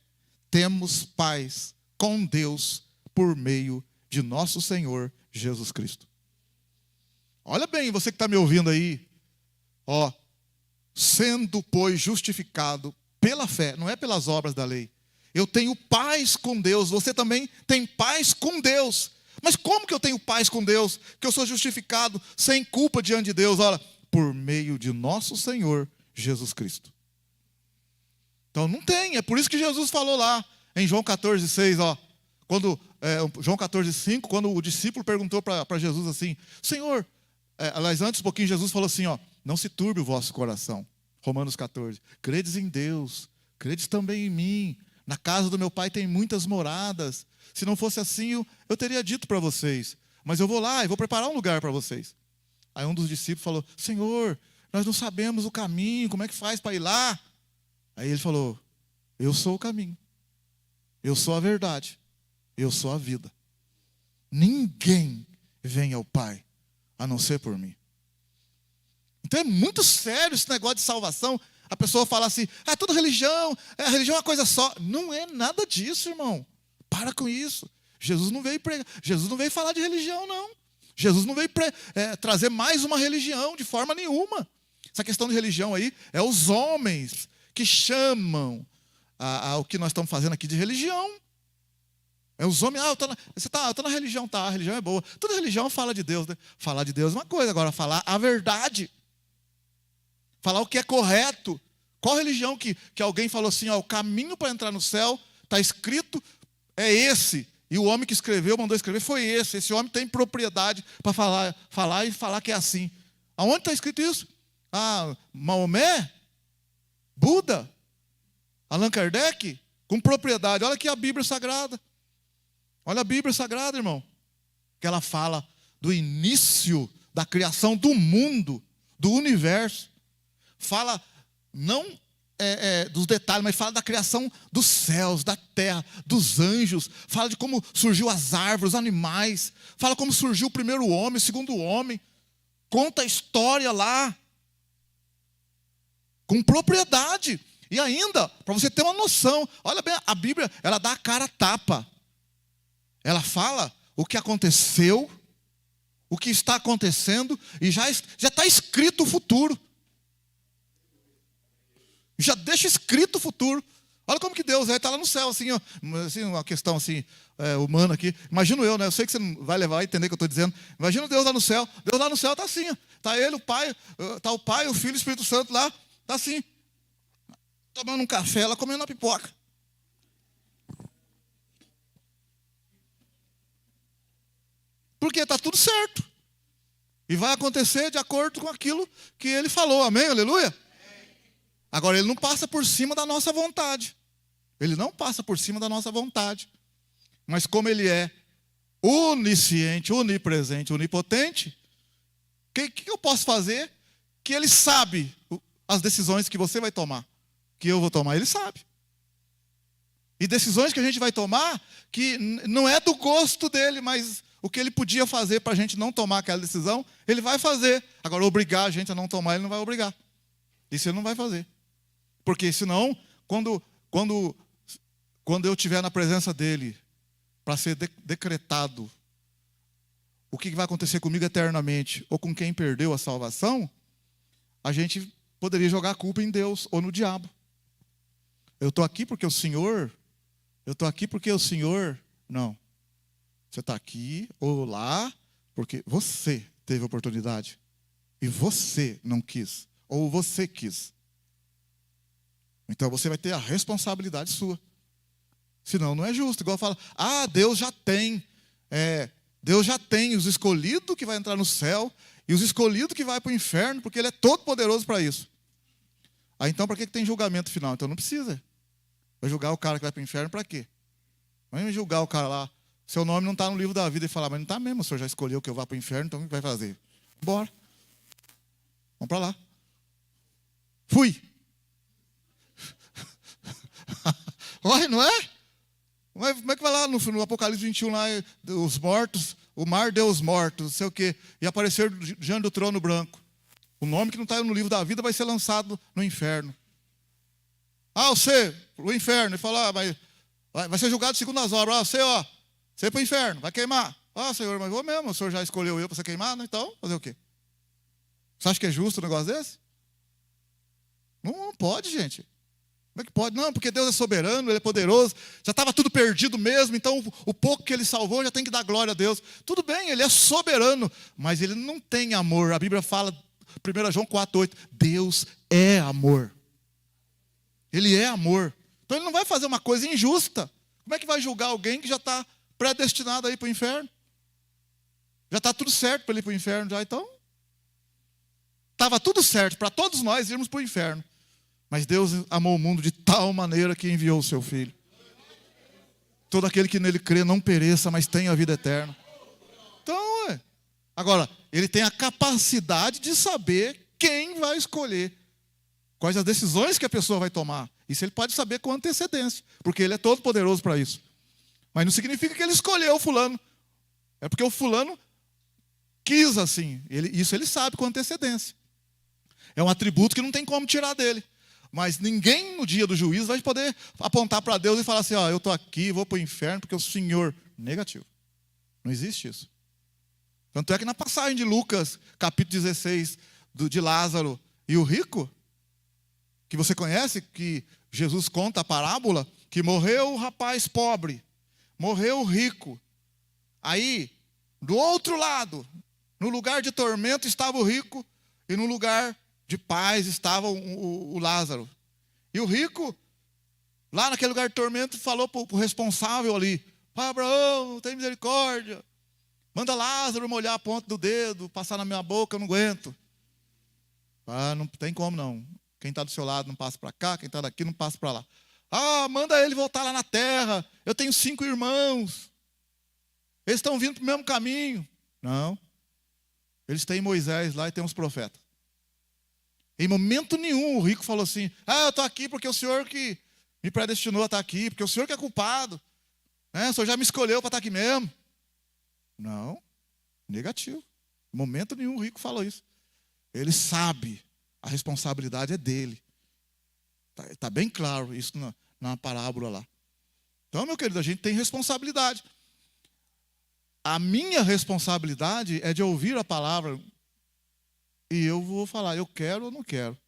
temos paz com Deus por meio de nosso Senhor Jesus Cristo. Olha bem, você que está me ouvindo aí, ó, sendo, pois, justificado pela fé, não é pelas obras da lei. Eu tenho paz com Deus, você também tem paz com Deus. Mas como que eu tenho paz com Deus? Que eu sou justificado sem culpa diante de Deus, olha, por meio de nosso Senhor Jesus Cristo. Então não tem, é por isso que Jesus falou lá em João 14,6, ó, João 14,5, quando o discípulo perguntou para Jesus assim, Senhor, aliás, antes um pouquinho Jesus falou assim, ó, não se turbe o vosso coração. Romanos 14, credes em Deus, credes também em mim. Na casa do meu pai tem muitas moradas. Se não fosse assim, eu teria dito para vocês. Mas eu vou lá e vou preparar um lugar para vocês. Aí um dos discípulos falou, Senhor, nós não sabemos o caminho, como é que faz para ir lá? Aí ele falou, eu sou o caminho, eu sou a verdade, eu sou a vida. Ninguém vem ao Pai a não ser por mim. Então é muito sério esse negócio de salvação. A pessoa fala assim, toda religião, a religião é uma coisa só. Não é nada disso, irmão. Para com isso. Jesus não veio pregar, Jesus não veio falar de religião, não. Jesus não veio trazer mais uma religião de forma nenhuma. Essa questão de religião aí é os homens que chamam o que nós estamos fazendo aqui de religião. É os homens, eu tô na religião, tá, a religião é boa. Toda religião fala de Deus, né? Falar de Deus é uma coisa, agora falar a verdade. Falar o que é correto. Qual religião que alguém falou assim, ó, o caminho para entrar no céu, está escrito, é esse. E o homem que escreveu, mandou escrever, foi esse. Esse homem tem propriedade para falar e falar que é assim. Aonde está escrito isso? Maomé? Buda? Allan Kardec? Com propriedade. Olha aqui a Bíblia Sagrada. Olha a Bíblia Sagrada, irmão. Que ela fala do início da criação do mundo, do universo. Fala não dos detalhes, mas fala da criação dos céus, da terra, dos anjos. Fala de como surgiu as árvores, os animais. Fala como surgiu o primeiro homem, o segundo homem. Conta a história lá. Com propriedade. E ainda, para você ter uma noção, olha bem, a Bíblia, ela dá a cara a tapa. Ela fala o que aconteceu, o que está acontecendo, e já está escrito o futuro. Já deixa escrito o futuro. Olha como que Deus está lá no céu, assim, ó, assim, uma questão assim, humana aqui. Imagino eu, né? Eu sei que você não vai levar a entender o que eu estou dizendo. Imagina Deus lá no céu. Deus lá no céu está assim, está ele, o Pai, está o Pai, o Filho e o Espírito Santo lá, está assim, tomando um café, lá comendo uma pipoca. Porque está tudo certo. E vai acontecer de acordo com aquilo que ele falou. Amém? Aleluia? Agora, ele não passa por cima da nossa vontade. Ele não passa por cima da nossa vontade. Mas como ele é onisciente, onipresente, onipotente, o que eu posso fazer? Que ele sabe as decisões que você vai tomar, que eu vou tomar, ele sabe. E decisões que a gente vai tomar, que não é do gosto dele, mas o que ele podia fazer para a gente não tomar aquela decisão, ele vai fazer. Agora, obrigar a gente a não tomar, ele não vai obrigar. Isso ele não vai fazer. Porque senão, quando eu estiver na presença dele, para ser decretado o que vai acontecer comigo eternamente, ou com quem perdeu a salvação, a gente poderia jogar a culpa em Deus ou no diabo. Eu estou aqui porque o Senhor... Não. Você está aqui ou lá porque você teve oportunidade. E você não quis. Ou você quis. Então você vai ter a responsabilidade sua. Senão não é justo. Igual fala, Deus já tem os escolhidos que vai entrar no céu e os escolhidos que vai para o inferno, porque Ele é todo poderoso para isso. Então para que tem julgamento final? Então não precisa. Vai julgar o cara que vai para o inferno para quê? Vai julgar o cara lá. Seu nome não está no livro da vida e falar, mas não está mesmo, o senhor já escolheu que eu vá para o inferno, então o que vai fazer? Bora. Vamos para lá. Fui. Olha, não é? Como é que vai lá no Apocalipse 21, lá, os mortos, o mar deu os mortos, não sei o quê, e apareceram diante do trono branco. O nome que não está no livro da vida vai ser lançado no inferno. Você, o inferno, ele fala, mas vai ser julgado segundo as obras. Você para o inferno, vai queimar. Senhor, mas vou mesmo, o senhor já escolheu eu para você queimar, né? Então, fazer o quê? Você acha que é justo um negócio desse? Não pode, gente. Como é que pode? Não, porque Deus é soberano, Ele é poderoso, já estava tudo perdido mesmo, então o pouco que Ele salvou já tem que dar glória a Deus. Tudo bem, Ele é soberano, mas Ele não tem amor. A Bíblia fala, 1 João 4,8, Deus é amor. Ele é amor. Então Ele não vai fazer uma coisa injusta. Como é que vai julgar alguém que já está predestinado a ir para o inferno? Já está tudo certo para ele ir para o inferno já, então? Estava tudo certo para todos nós irmos para o inferno. Mas Deus amou o mundo de tal maneira que enviou o seu Filho. Todo aquele que nele crê não pereça, mas tenha a vida eterna. Então, agora, Ele tem a capacidade de saber quem vai escolher, quais as decisões que a pessoa vai tomar. Isso Ele pode saber com antecedência, porque Ele é todo poderoso para isso. Mas não significa que Ele escolheu o fulano. É porque o fulano quis assim. Isso Ele sabe com antecedência. É um atributo que não tem como tirar dele. Mas ninguém no dia do juízo vai poder apontar para Deus e falar assim, eu estou aqui, vou para o inferno porque o Senhor... Negativo. Não existe isso. Tanto é que na passagem de Lucas, capítulo 16, de Lázaro e o rico, que você conhece, que Jesus conta a parábola, que morreu o rapaz pobre, morreu o rico. Aí, do outro lado, no lugar de tormento estava o rico, e no lugar de paz estava o Lázaro. E o rico, lá naquele lugar de tormento, falou para o responsável ali, Pai Abraão, tem misericórdia, manda Lázaro molhar a ponta do dedo, passar na minha boca, eu não aguento. Não tem como não. Quem está do seu lado não passa para cá, quem está daqui não passa para lá. Manda ele voltar lá na terra, eu tenho 5 irmãos, eles estão vindo para o mesmo caminho. Não, eles têm Moisés lá e tem os profetas. Em momento nenhum o rico falou assim, eu estou aqui porque o Senhor que me predestinou a estar aqui, porque o Senhor que é culpado, o Senhor já me escolheu para estar aqui mesmo. Não, negativo. Em momento nenhum o rico falou isso. Ele sabe, a responsabilidade é dele. Está bem claro isso na parábola lá. Então, meu querido, a gente tem responsabilidade. A minha responsabilidade é de ouvir a palavra. E eu vou falar, eu quero ou não quero.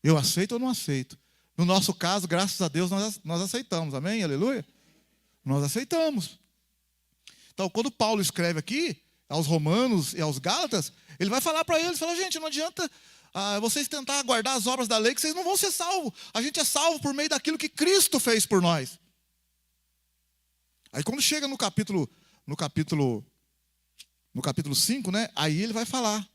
Eu aceito ou não aceito. No nosso caso, graças a Deus, nós aceitamos. Amém? Aleluia? Nós aceitamos. Então, quando Paulo escreve aqui, aos Romanos e aos Gálatas, ele vai falar para eles, fala, gente, não adianta vocês tentar guardar as obras da lei, que vocês não vão ser salvos. A gente é salvo por meio daquilo que Cristo fez por nós. Aí quando chega no capítulo 5, né? Aí ele vai falar.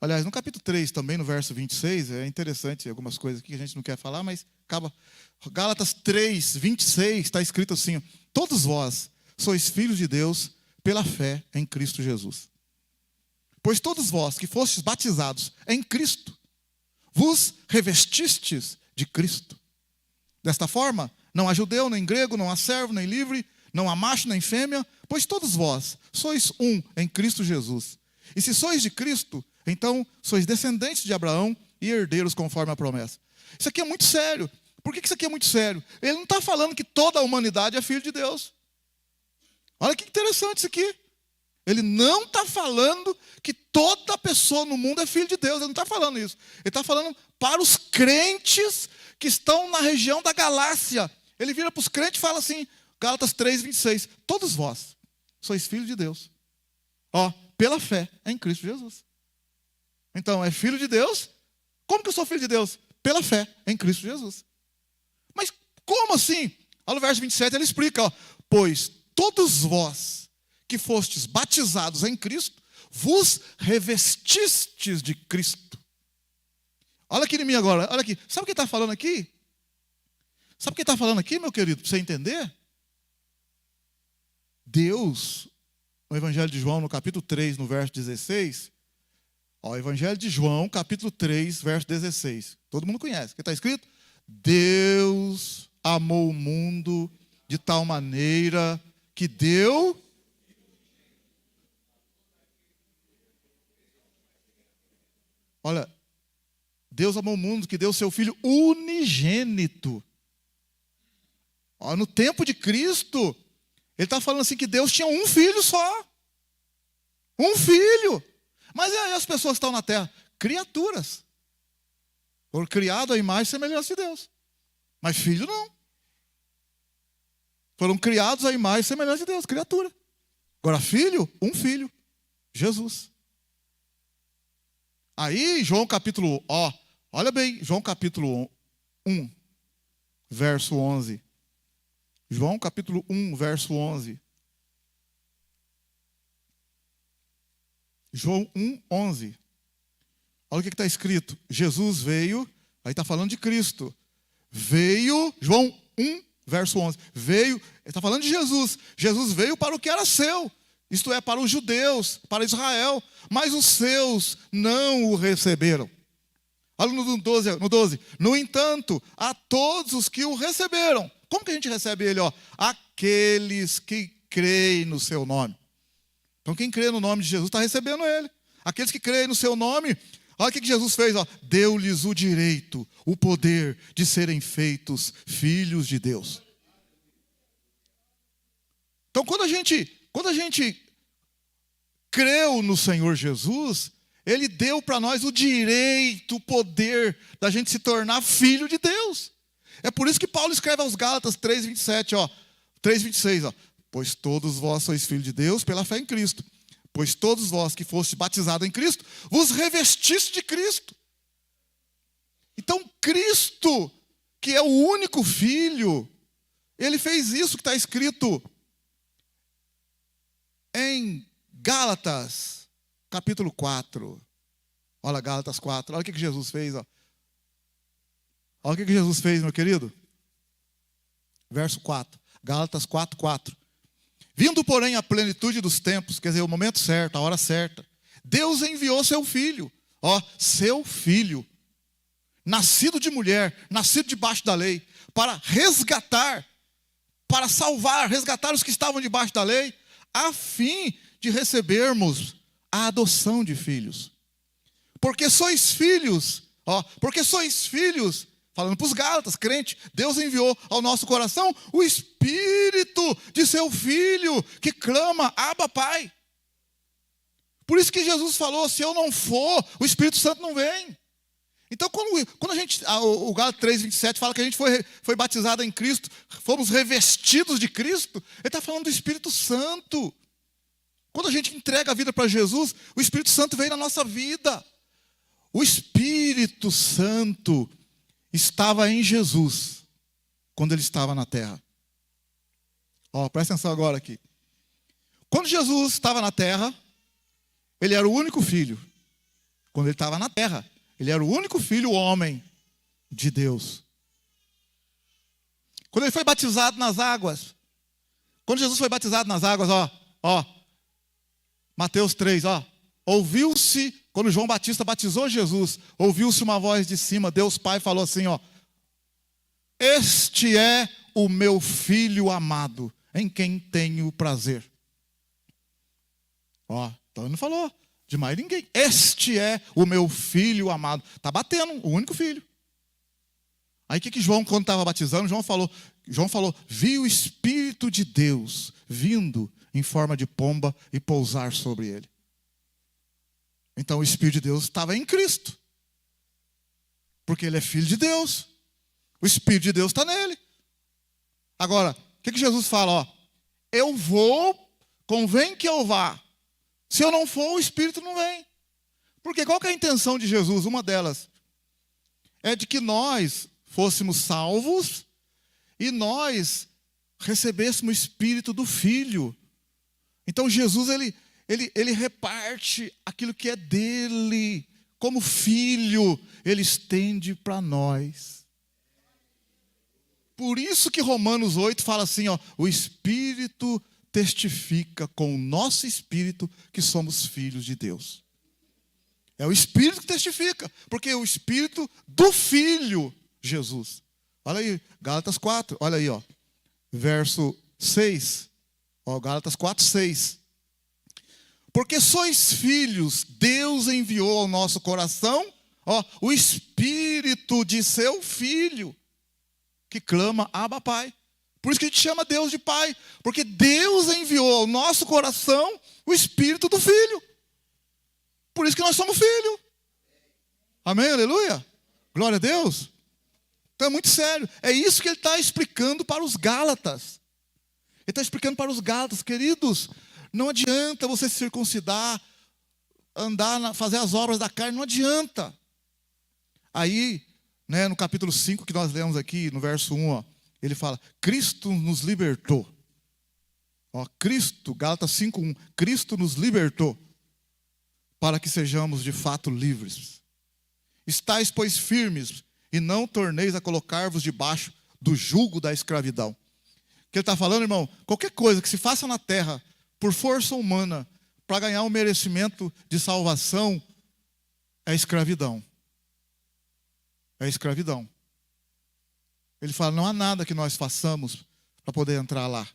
Aliás, no capítulo 3, também no verso 26, é interessante algumas coisas que a gente não quer falar, mas acaba. Gálatas 3, 26, está escrito assim: todos vós sois filhos de Deus pela fé em Cristo Jesus. Pois todos vós que fostes batizados em Cristo, vos revestistes de Cristo. Desta forma, não há judeu, nem grego, não há servo, nem livre, não há macho, nem fêmea, pois todos vós sois um em Cristo Jesus. E se sois de Cristo, então sois descendentes de Abraão e herdeiros conforme a promessa. Isso aqui é muito sério. Por que isso aqui é muito sério? Ele não está falando que toda a humanidade é filho de Deus. Olha que interessante isso aqui. Ele não está falando que toda pessoa no mundo é filho de Deus. Ele não está falando isso. Ele está falando para os crentes que estão na região da Galácia. Ele vira para os crentes e fala assim, Gálatas 3, 26. Todos vós sois filhos de Deus. Pela fé em Cristo Jesus. Então, é filho de Deus? Como que eu sou filho de Deus? Pela fé em Cristo Jesus. Mas como assim? Olha o verso 27, ele explica. Pois todos vós que fostes batizados em Cristo, vos revestistes de Cristo. Olha aqui em mim agora, olha aqui. Sabe o que está falando aqui? Sabe o que está falando aqui, meu querido, para você entender? Deus, no Evangelho de João, no capítulo 3, no verso 16, Evangelho de João, capítulo 3, verso 16. Todo mundo conhece, o que está escrito? Deus amou o mundo de tal maneira que deu... Olha, Deus amou o mundo que deu o seu Filho unigênito. No tempo de Cristo, ele está falando assim que Deus tinha um filho só. Um filho. Mas e aí as pessoas que estão na terra? Criaturas. Foram criados à imagem e semelhança de Deus. Mas filho não. Foram criados à imagem e semelhança de Deus, criatura. Agora filho, um filho. Jesus. Aí, João capítulo, olha bem, João capítulo 1, verso 11. João capítulo 1, verso 11. João 1, 11. Olha o que está escrito. Jesus veio, aí está falando de Cristo. Veio, João 1, verso 11. Veio, ele está falando de Jesus. Jesus veio para o que era seu. Isto é, para os judeus, para Israel. Mas os seus não o receberam. Olha no 12. No entanto, a todos os que o receberam. Como que a gente recebe ele? Aqueles que creem no seu nome. Então quem crê no nome de Jesus está recebendo ele. Aqueles que creem no seu nome, olha o que Jesus fez. Deu-lhes o direito, o poder de serem feitos filhos de Deus. Então quando a gente creu no Senhor Jesus, Ele deu para nós o direito, o poder da gente se tornar filho de Deus. É por isso que Paulo escreve aos Gálatas 3:27, 3:26, pois todos vós sois filhos de Deus pela fé em Cristo. Pois todos vós que fostes batizados em Cristo, vos revestiste de Cristo. Então Cristo, que é o único Filho, Ele fez isso que está escrito em Gálatas, capítulo 4. Olha Gálatas 4, olha o que Jesus fez. Olha o que Jesus fez, meu querido. Verso 4, Gálatas 4, 4. Vindo, porém, a plenitude dos tempos, quer dizer, o momento certo, a hora certa, Deus enviou seu Filho, seu Filho, nascido de mulher, nascido debaixo da lei, para resgatar, para salvar, resgatar os que estavam debaixo da lei, a fim de recebermos a adoção de filhos. Porque sois filhos, falando para os Gálatas, crente, Deus enviou ao nosso coração o Espírito de seu Filho, que clama, Abba, Pai. Por isso que Jesus falou, se eu não for, o Espírito Santo não vem. Então, quando a gente, o Gálatas 3:27 fala que a gente foi batizado em Cristo, fomos revestidos de Cristo, ele está falando do Espírito Santo. Quando a gente entrega a vida para Jesus, o Espírito Santo vem na nossa vida. O Espírito Santo estava em Jesus, quando ele estava na terra. Presta atenção agora aqui. Quando Jesus estava na terra, ele era o único filho. quando ele estava na terra. Ele era o único filho homem de Deus. Quando ele foi batizado nas águas, quando Jesus foi batizado nas águas, Mateus 3, ouviu-se, quando João Batista batizou Jesus, ouviu-se uma voz de cima, Deus Pai falou assim, este é o meu filho amado, em quem tenho prazer. Então ele não falou de mais ninguém. Este é o meu filho amado. Está batendo, o único filho. Aí o que João, quando estava batizando, João falou, vi o Espírito de Deus vindo em forma de pomba e pousar sobre ele. Então o Espírito de Deus estava em Cristo. Porque ele é filho de Deus. O Espírito de Deus está nele. Agora, o que Jesus fala? Eu vou, convém que eu vá. Se eu não for, o Espírito não vem. Porque qual que é a intenção de Jesus? Uma delas é de que nós fôssemos salvos e nós recebêssemos o Espírito do Filho. Então Jesus, ele reparte aquilo que é dele. Como filho, ele estende para nós. Por isso que Romanos 8 fala assim, o Espírito testifica com o nosso espírito que somos filhos de Deus. É o Espírito que testifica, porque é o Espírito do Filho Jesus. Olha aí, Gálatas 4, olha aí, verso 6. Gálatas 4, 6. Porque sois filhos, Deus enviou ao nosso coração, o Espírito de seu Filho, que clama, Abba, Pai. Por isso que a gente chama Deus de Pai, porque Deus enviou ao nosso coração o Espírito do Filho. Por isso que nós somos filhos. Amém, aleluia? Glória a Deus. Então é muito sério. É isso que ele está explicando para os Gálatas. Ele está explicando para os Gálatas, queridos, não adianta você se circuncidar, fazer as obras da carne, não adianta. Aí, no capítulo 5 que nós lemos aqui, no verso 1, ele fala, Cristo nos libertou. Cristo, Gálatas 5:1, Cristo nos libertou para que sejamos de fato livres. Estais, pois, firmes, e não torneis a colocar-vos debaixo do jugo da escravidão. O que ele está falando, irmão? Qualquer coisa que se faça na terra, por força humana, para ganhar um merecimento de salvação, é escravidão. É escravidão. Ele fala, não há nada que nós façamos para poder entrar lá.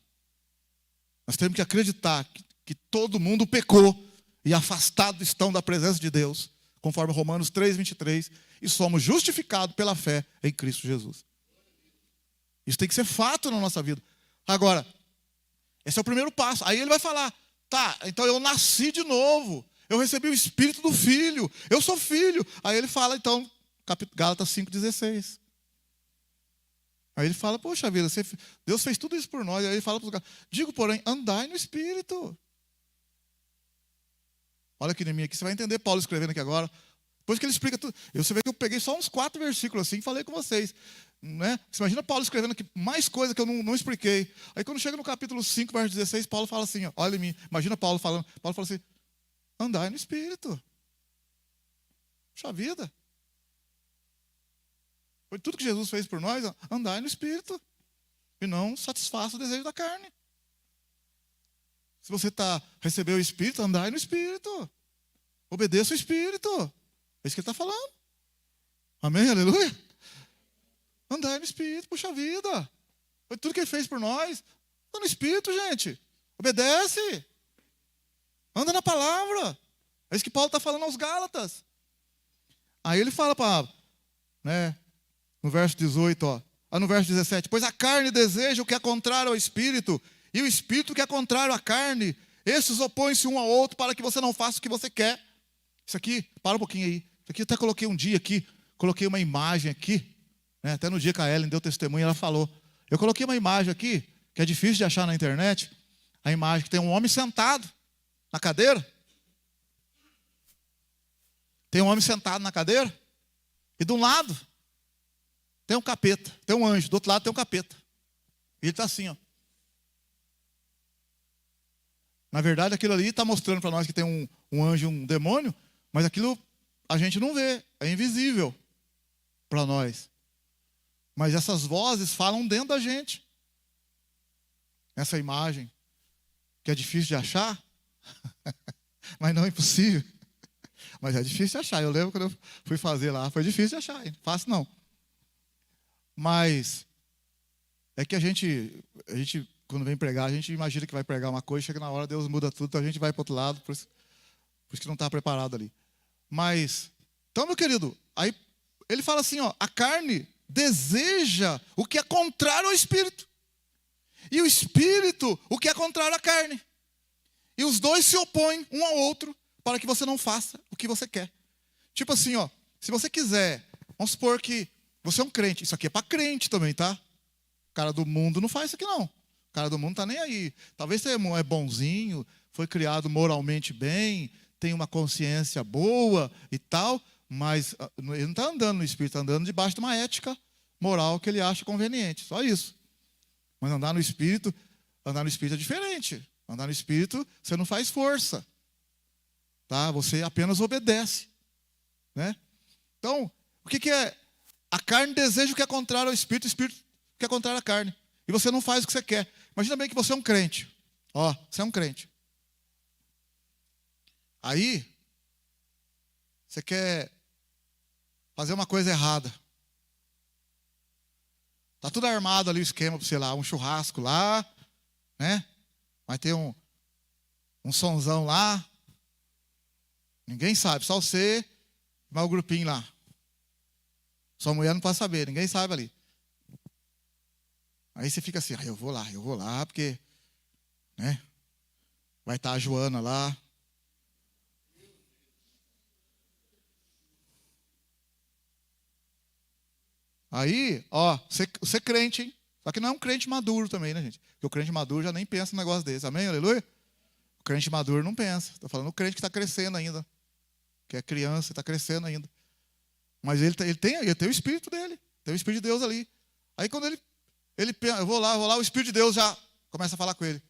Nós temos que acreditar que todo mundo pecou e afastado estão da presença de Deus, conforme Romanos 3:23, e somos justificados pela fé em Cristo Jesus. Isso tem que ser fato na nossa vida. Agora, esse é o primeiro passo. Aí ele vai falar, então eu nasci de novo, eu recebi o Espírito do Filho, eu sou filho. Aí ele fala, então, Gálatas 5:16. Aí ele fala, poxa vida, Deus fez tudo isso por nós. Aí ele fala para os caras, digo, porém, andai no Espírito. Olha aqui em mim, aqui você vai entender Paulo escrevendo aqui agora. Depois que ele explica tudo. Você vê que eu peguei só uns 4 versículos assim e falei com vocês. Você imagina Paulo escrevendo aqui mais coisa que eu não expliquei. Aí quando chega no capítulo 5, verso 16, Paulo fala assim, olha em mim. Imagina Paulo falando. Paulo fala assim, andai no Espírito. Puxa vida. Foi tudo que Jesus fez por nós, andai no Espírito. E não satisfaça o desejo da carne. Se você recebeu o Espírito, andai no Espírito. Obedeça o Espírito. É isso que ele está falando. Amém, aleluia. Andai no Espírito, puxa vida. Foi tudo que ele fez por nós. Anda no Espírito, gente. Obedece. Anda na palavra. É isso que Paulo está falando aos Gálatas. Aí ele fala para, no verso 18, no verso 17, pois a carne deseja o que é contrário ao Espírito, e o Espírito que é contrário à carne. Esses opõem-se um ao outro para que você não faça o que você quer. Isso aqui, para um pouquinho aí. Isso aqui eu até coloquei um dia aqui, coloquei uma imagem aqui, até no dia que a Ellen deu testemunho, ela falou. Eu coloquei uma imagem aqui, que é difícil de achar na internet, a imagem que tem um homem sentado na cadeira. Tem um homem sentado na cadeira, e de um lado tem um capeta, tem um anjo, do outro lado tem um capeta. E ele está assim, Na verdade, aquilo ali está mostrando para nós que tem um anjo e um demônio, mas aquilo a gente não vê, é invisível para nós. Mas essas vozes falam dentro da gente. Essa imagem, que é difícil de achar, mas não é impossível. Mas é difícil de achar. Eu lembro quando eu fui fazer lá, foi difícil de achar. Fácil não. Mas é que a gente, quando vem pregar, a gente imagina que vai pregar uma coisa, chega na hora, Deus muda tudo, então a gente vai para o outro lado, por isso que não está preparado ali. Mas, então, meu querido, aí ele fala assim, ó, a carne deseja o que é contrário ao espírito. E o espírito, o que é contrário à carne. E os dois se opõem um ao outro para que você não faça o que você quer. Tipo assim, ó, se você quiser, vamos supor que você é um crente, isso aqui é para crente também, tá? O cara do mundo não faz isso aqui não. O cara do mundo tá nem aí. Talvez você é bonzinho, foi criado moralmente bem, tem uma consciência boa e tal, mas ele não está andando no espírito, está andando debaixo de uma ética moral que ele acha conveniente. Só isso. Mas andar no espírito é diferente. Andar no espírito, você não faz força. Tá? Você apenas obedece. Né? Então, o que é? A carne deseja o que é contrário ao espírito, o espírito o que é contrário à carne. E você não faz o que você quer. Imagina bem que você é um crente. Ó, você é um crente. Aí, você quer fazer uma coisa errada. Tá tudo armado ali o esquema para você lá, um churrasco lá, né? Vai ter um sonzão lá. Ninguém sabe, só você e mais o grupinho lá. Sua mulher não pode saber, ninguém sabe ali. Aí você fica assim, eu vou lá, porque, né? Vai estar a Joana lá. Aí, ó, você é crente, hein? Só que não é um crente maduro também, né, gente? Porque o crente maduro já nem pensa num negócio desse. Amém? Aleluia? O crente maduro não pensa. Estou falando o crente que está crescendo ainda. Que é criança, está crescendo ainda. Mas ele tem o Espírito dele. Tem o Espírito de Deus ali. Aí quando ele pensa, eu vou lá, o Espírito de Deus já começa a falar com ele.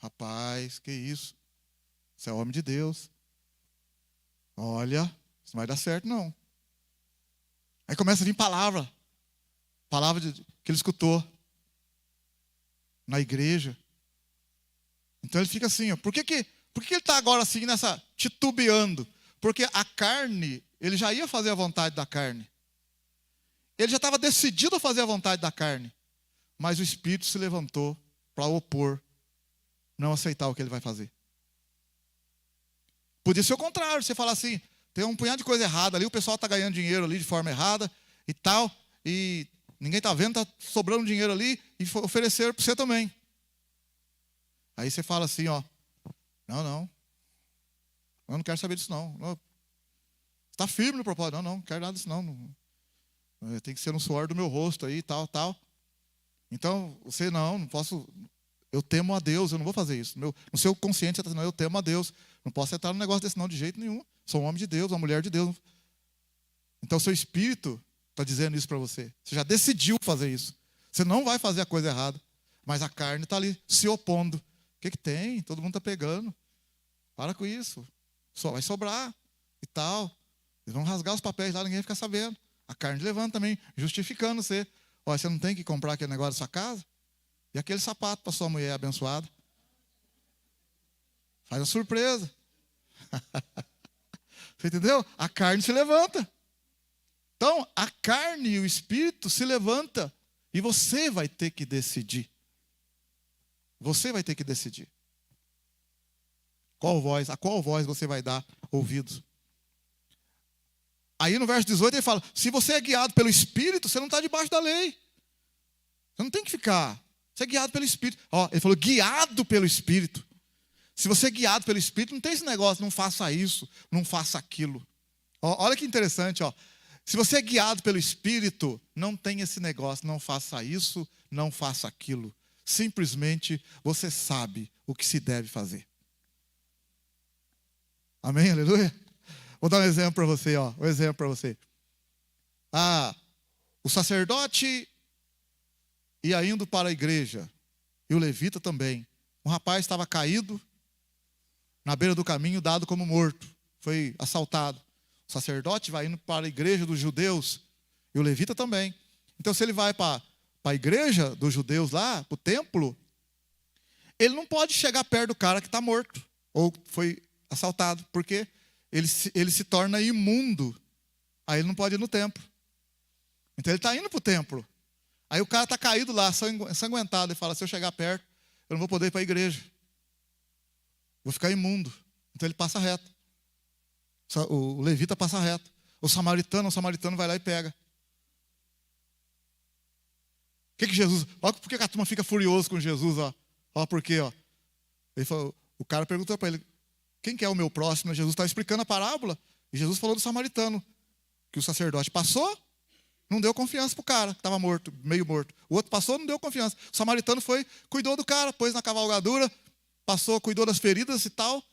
Rapaz, que isso? Você é homem de Deus. Olha, isso não vai dar certo não. Aí começa a vir palavra que ele escutou na igreja. Então ele fica assim, ó, por que ele está agora assim, titubeando? Porque a carne, ele já ia fazer a vontade da carne. Ele já estava decidido a fazer a vontade da carne. Mas o Espírito se levantou para opor, não aceitar o que ele vai fazer. Podia ser o contrário, você falar assim, tem um punhado de coisa errada ali, o pessoal está ganhando dinheiro ali de forma errada e tal, e ninguém está vendo, está sobrando dinheiro ali, e oferecer para você também. Aí você fala assim, ó, não, eu não quero saber disso não. Está firme no propósito, não quero nada disso não. Tem que ser no suor do meu rosto aí, tal. Então, você não posso, eu temo a Deus, eu não vou fazer isso. No seu consciente, você está dizendo, eu temo a Deus, não posso entrar num negócio desse não, de jeito nenhum. Sou um homem de Deus, uma mulher de Deus. Então, o seu espírito está dizendo isso para você. Você já decidiu fazer isso. Você não vai fazer a coisa errada. Mas a carne está ali se opondo. O que tem? Todo mundo está pegando. Para com isso. Só vai sobrar e tal. Eles vão rasgar os papéis lá, ninguém vai ficar sabendo. A carne levanta também, justificando você. Olha, você não tem que comprar aquele negócio da sua casa? E aquele sapato para sua mulher abençoada? Faz a surpresa. Você entendeu? A carne se levanta. Então, a carne e o espírito se levanta. E você vai ter que decidir. Você vai ter que decidir. A qual voz você vai dar ouvidos? Aí no verso 18 ele fala, se você é guiado pelo Espírito, você não está debaixo da lei. Você não tem que ficar. Você é guiado pelo Espírito. Ó, ele falou, guiado pelo Espírito. Se você é guiado pelo Espírito, não tem esse negócio, não faça isso, não faça aquilo. Ó, olha que interessante, ó. Se você é guiado pelo Espírito, não tem esse negócio, não faça isso, não faça aquilo. Simplesmente você sabe o que se deve fazer. Amém? Aleluia? Vou dar um exemplo para você, ó. Um exemplo para você. O sacerdote ia indo para a igreja. E o levita também. Um rapaz estava caído na beira do caminho, dado como morto. foi assaltado. O sacerdote vai indo para a igreja dos judeus, e o levita também. Então, se ele vai para a igreja dos judeus lá, para o templo, ele não pode chegar perto do cara que está morto, ou foi assaltado, porque ele se torna imundo. Aí ele não pode ir no templo. Então ele está indo para o templo. Aí o cara está caído lá, ensanguentado, e fala, se eu chegar perto, eu não vou poder ir para a igreja. Vou ficar imundo. Então ele passa reto. O levita passa reto. O samaritano vai lá e pega. O que Jesus... Olha por que a turma fica furioso com Jesus, ó. Olha por quê, ó. Ele falou, o cara perguntou para ele, quem que é o meu próximo? Jesus estava explicando a parábola. E Jesus falou do samaritano, que o sacerdote passou, não deu confiança para o cara, que estava morto, meio morto. O outro passou, não deu confiança. O samaritano foi, cuidou do cara, pôs na cavalgadura, passou, cuidou das feridas e tal,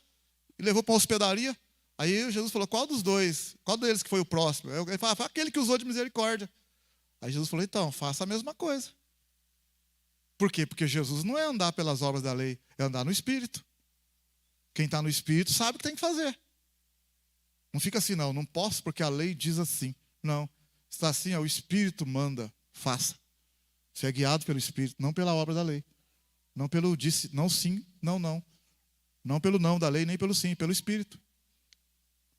e levou para uma hospedaria. Aí Jesus falou, qual dos dois? Qual deles que foi o próximo? Ele falou, aquele que usou de misericórdia. Aí Jesus falou, então, faça a mesma coisa. Por quê? Porque Jesus não é andar pelas obras da lei, é andar no Espírito. Quem está no Espírito sabe o que tem que fazer. Não fica assim, não posso porque a lei diz assim. Não, está assim, ó, o Espírito manda, faça. Você é guiado pelo Espírito, não pela obra da lei. Não pelo disse, não sim, não, não. Não pelo não da lei, nem pelo sim, pelo Espírito.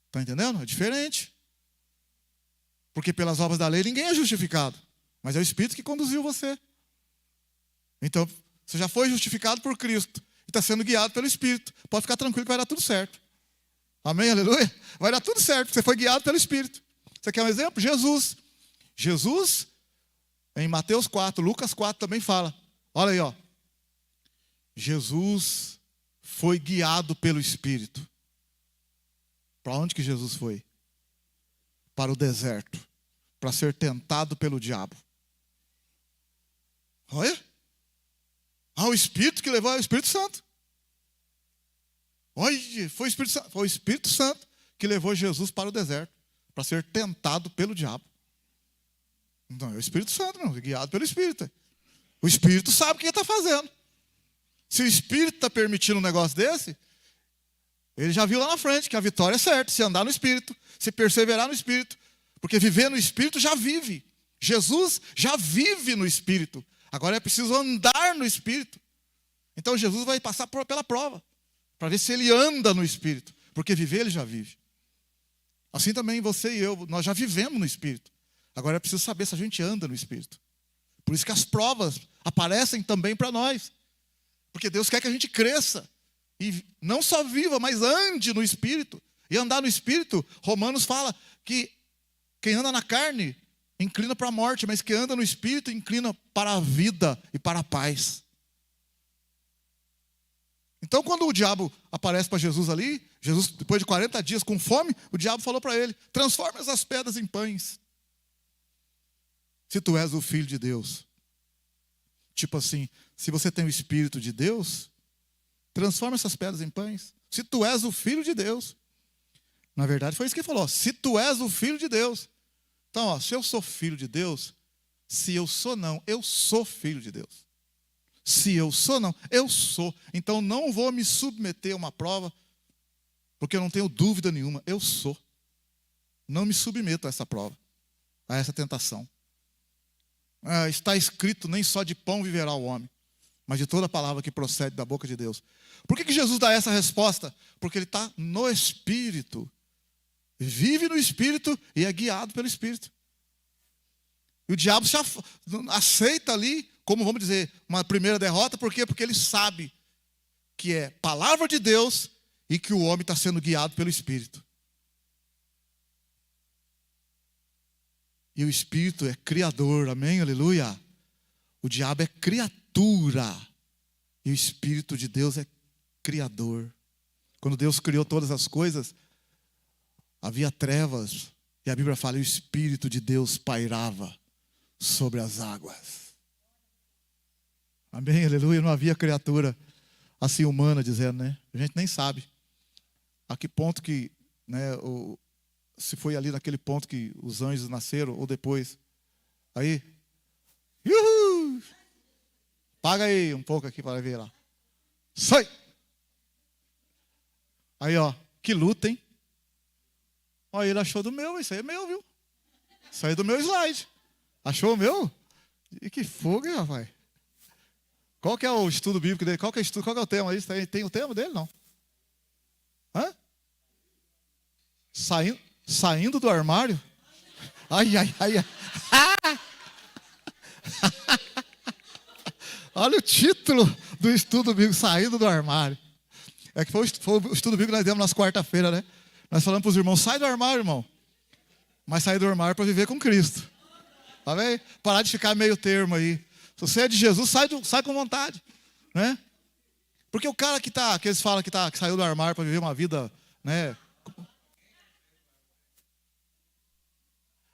Está entendendo? É diferente. Porque pelas obras da lei ninguém é justificado. Mas é o Espírito que conduziu você. Então, você já foi justificado por Cristo. E está sendo guiado pelo Espírito. Pode ficar tranquilo que vai dar tudo certo. Amém? Aleluia? Vai dar tudo certo, porque você foi guiado pelo Espírito. Você quer um exemplo? Jesus, em Mateus 4, Lucas 4 também fala. Olha aí, ó. Jesus foi guiado pelo Espírito. Para onde que Jesus foi? Para o deserto. Para ser tentado pelo diabo. Olha. O Espírito que levou é o Espírito Santo. Olha, foi o Espírito Santo que levou Jesus para o deserto, para ser tentado pelo diabo. Não, é o Espírito Santo, não, é guiado pelo Espírito. O Espírito sabe o que ele está fazendo. Se o Espírito está permitindo um negócio desse, ele já viu lá na frente que a vitória é certa, se andar no Espírito, se perseverar no Espírito. Porque viver no Espírito já vive. Jesus já vive no Espírito. Agora é preciso andar no Espírito. Então Jesus vai passar pela prova, para ver se ele anda no Espírito. Porque viver ele já vive. Assim também você e eu, nós já vivemos no Espírito. Agora é preciso saber se a gente anda no Espírito. Por isso que as provas aparecem também para nós. Porque Deus quer que a gente cresça. E não só viva, mas ande no Espírito. E andar no Espírito, Romanos fala que quem anda na carne inclina para a morte, mas quem anda no Espírito inclina para a vida e para a paz. Então, quando o diabo aparece para Jesus ali, Jesus, depois de 40 dias com fome, o diabo falou para ele, transforma essas pedras em pães. Se tu és o Filho de Deus. Tipo assim, se você tem o Espírito de Deus, transforma essas pedras em pães. Se tu és o Filho de Deus. Na verdade, foi isso que ele falou, se tu és o Filho de Deus. Então, ó, se eu sou filho de Deus, se eu sou não, eu sou filho de Deus. Se eu sou não, eu sou. Então não vou me submeter a uma prova, porque eu não tenho dúvida nenhuma, eu sou. Não me submeto a essa prova, a essa tentação. Está escrito, nem só de pão viverá o homem, mas de toda a palavra que procede da boca de Deus. Por que Jesus dá essa resposta? Porque ele está no Espírito. Vive no Espírito e é guiado pelo Espírito. E o diabo já aceita ali, como vamos dizer, uma primeira derrota. Por quê? Porque ele sabe que é palavra de Deus e que o homem está sendo guiado pelo Espírito. E o Espírito é criador, amém, aleluia. O diabo é criatura e o Espírito de Deus é criador. Quando Deus criou todas as coisas, havia trevas, e a Bíblia fala, e o Espírito de Deus pairava sobre as águas. Amém, aleluia. Não havia criatura assim humana dizendo, né? A gente nem sabe a que ponto que, né, se foi ali naquele ponto que os anjos nasceram, ou depois. Aí, uhul! Paga aí um pouco aqui para ver lá. Sai! Aí, ó, que luta, hein? Ó, ele achou do meu, isso aí é meu, viu? Isso aí é do meu slide. Achou o meu? E que fogo, hein, rapaz? Qual que é o estudo bíblico dele? Qual que é o tema aí? Tem o tema dele, não? Hã? Saindo do armário? Ai, ai, ai, ai. Olha o título do estudo bíblico, saindo do armário. É que foi o estudo bíblico que nós demos nas quarta-feira, né? Nós falamos para os irmãos, sai do armário, irmão. Mas sair do armário para viver com Cristo. Tá vendo? Parar de ficar meio termo aí. Se você é de Jesus, sai com vontade. Né? Porque o cara que eles falam que saiu do armário para viver uma vida, né?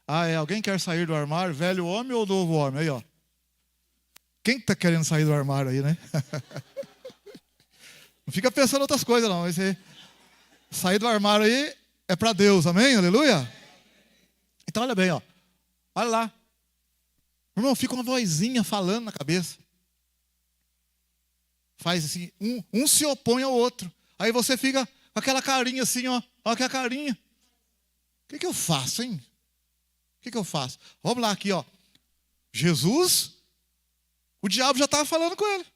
Ah, alguém quer sair do armário? Velho homem ou novo homem? Aí, ó. Quem está querendo sair do armário aí, né? Não fica pensando em outras coisas, não. Sair do armário aí é para Deus, amém? Aleluia? Então, olha bem, ó. Olha lá. Irmão, fica uma vozinha falando na cabeça. Faz assim, um se opõe ao outro. Aí você fica com aquela carinha assim, ó. Olha aquela carinha. O que eu faço, hein? O que eu faço? Vamos lá aqui, ó. Jesus, o diabo já estava falando com ele.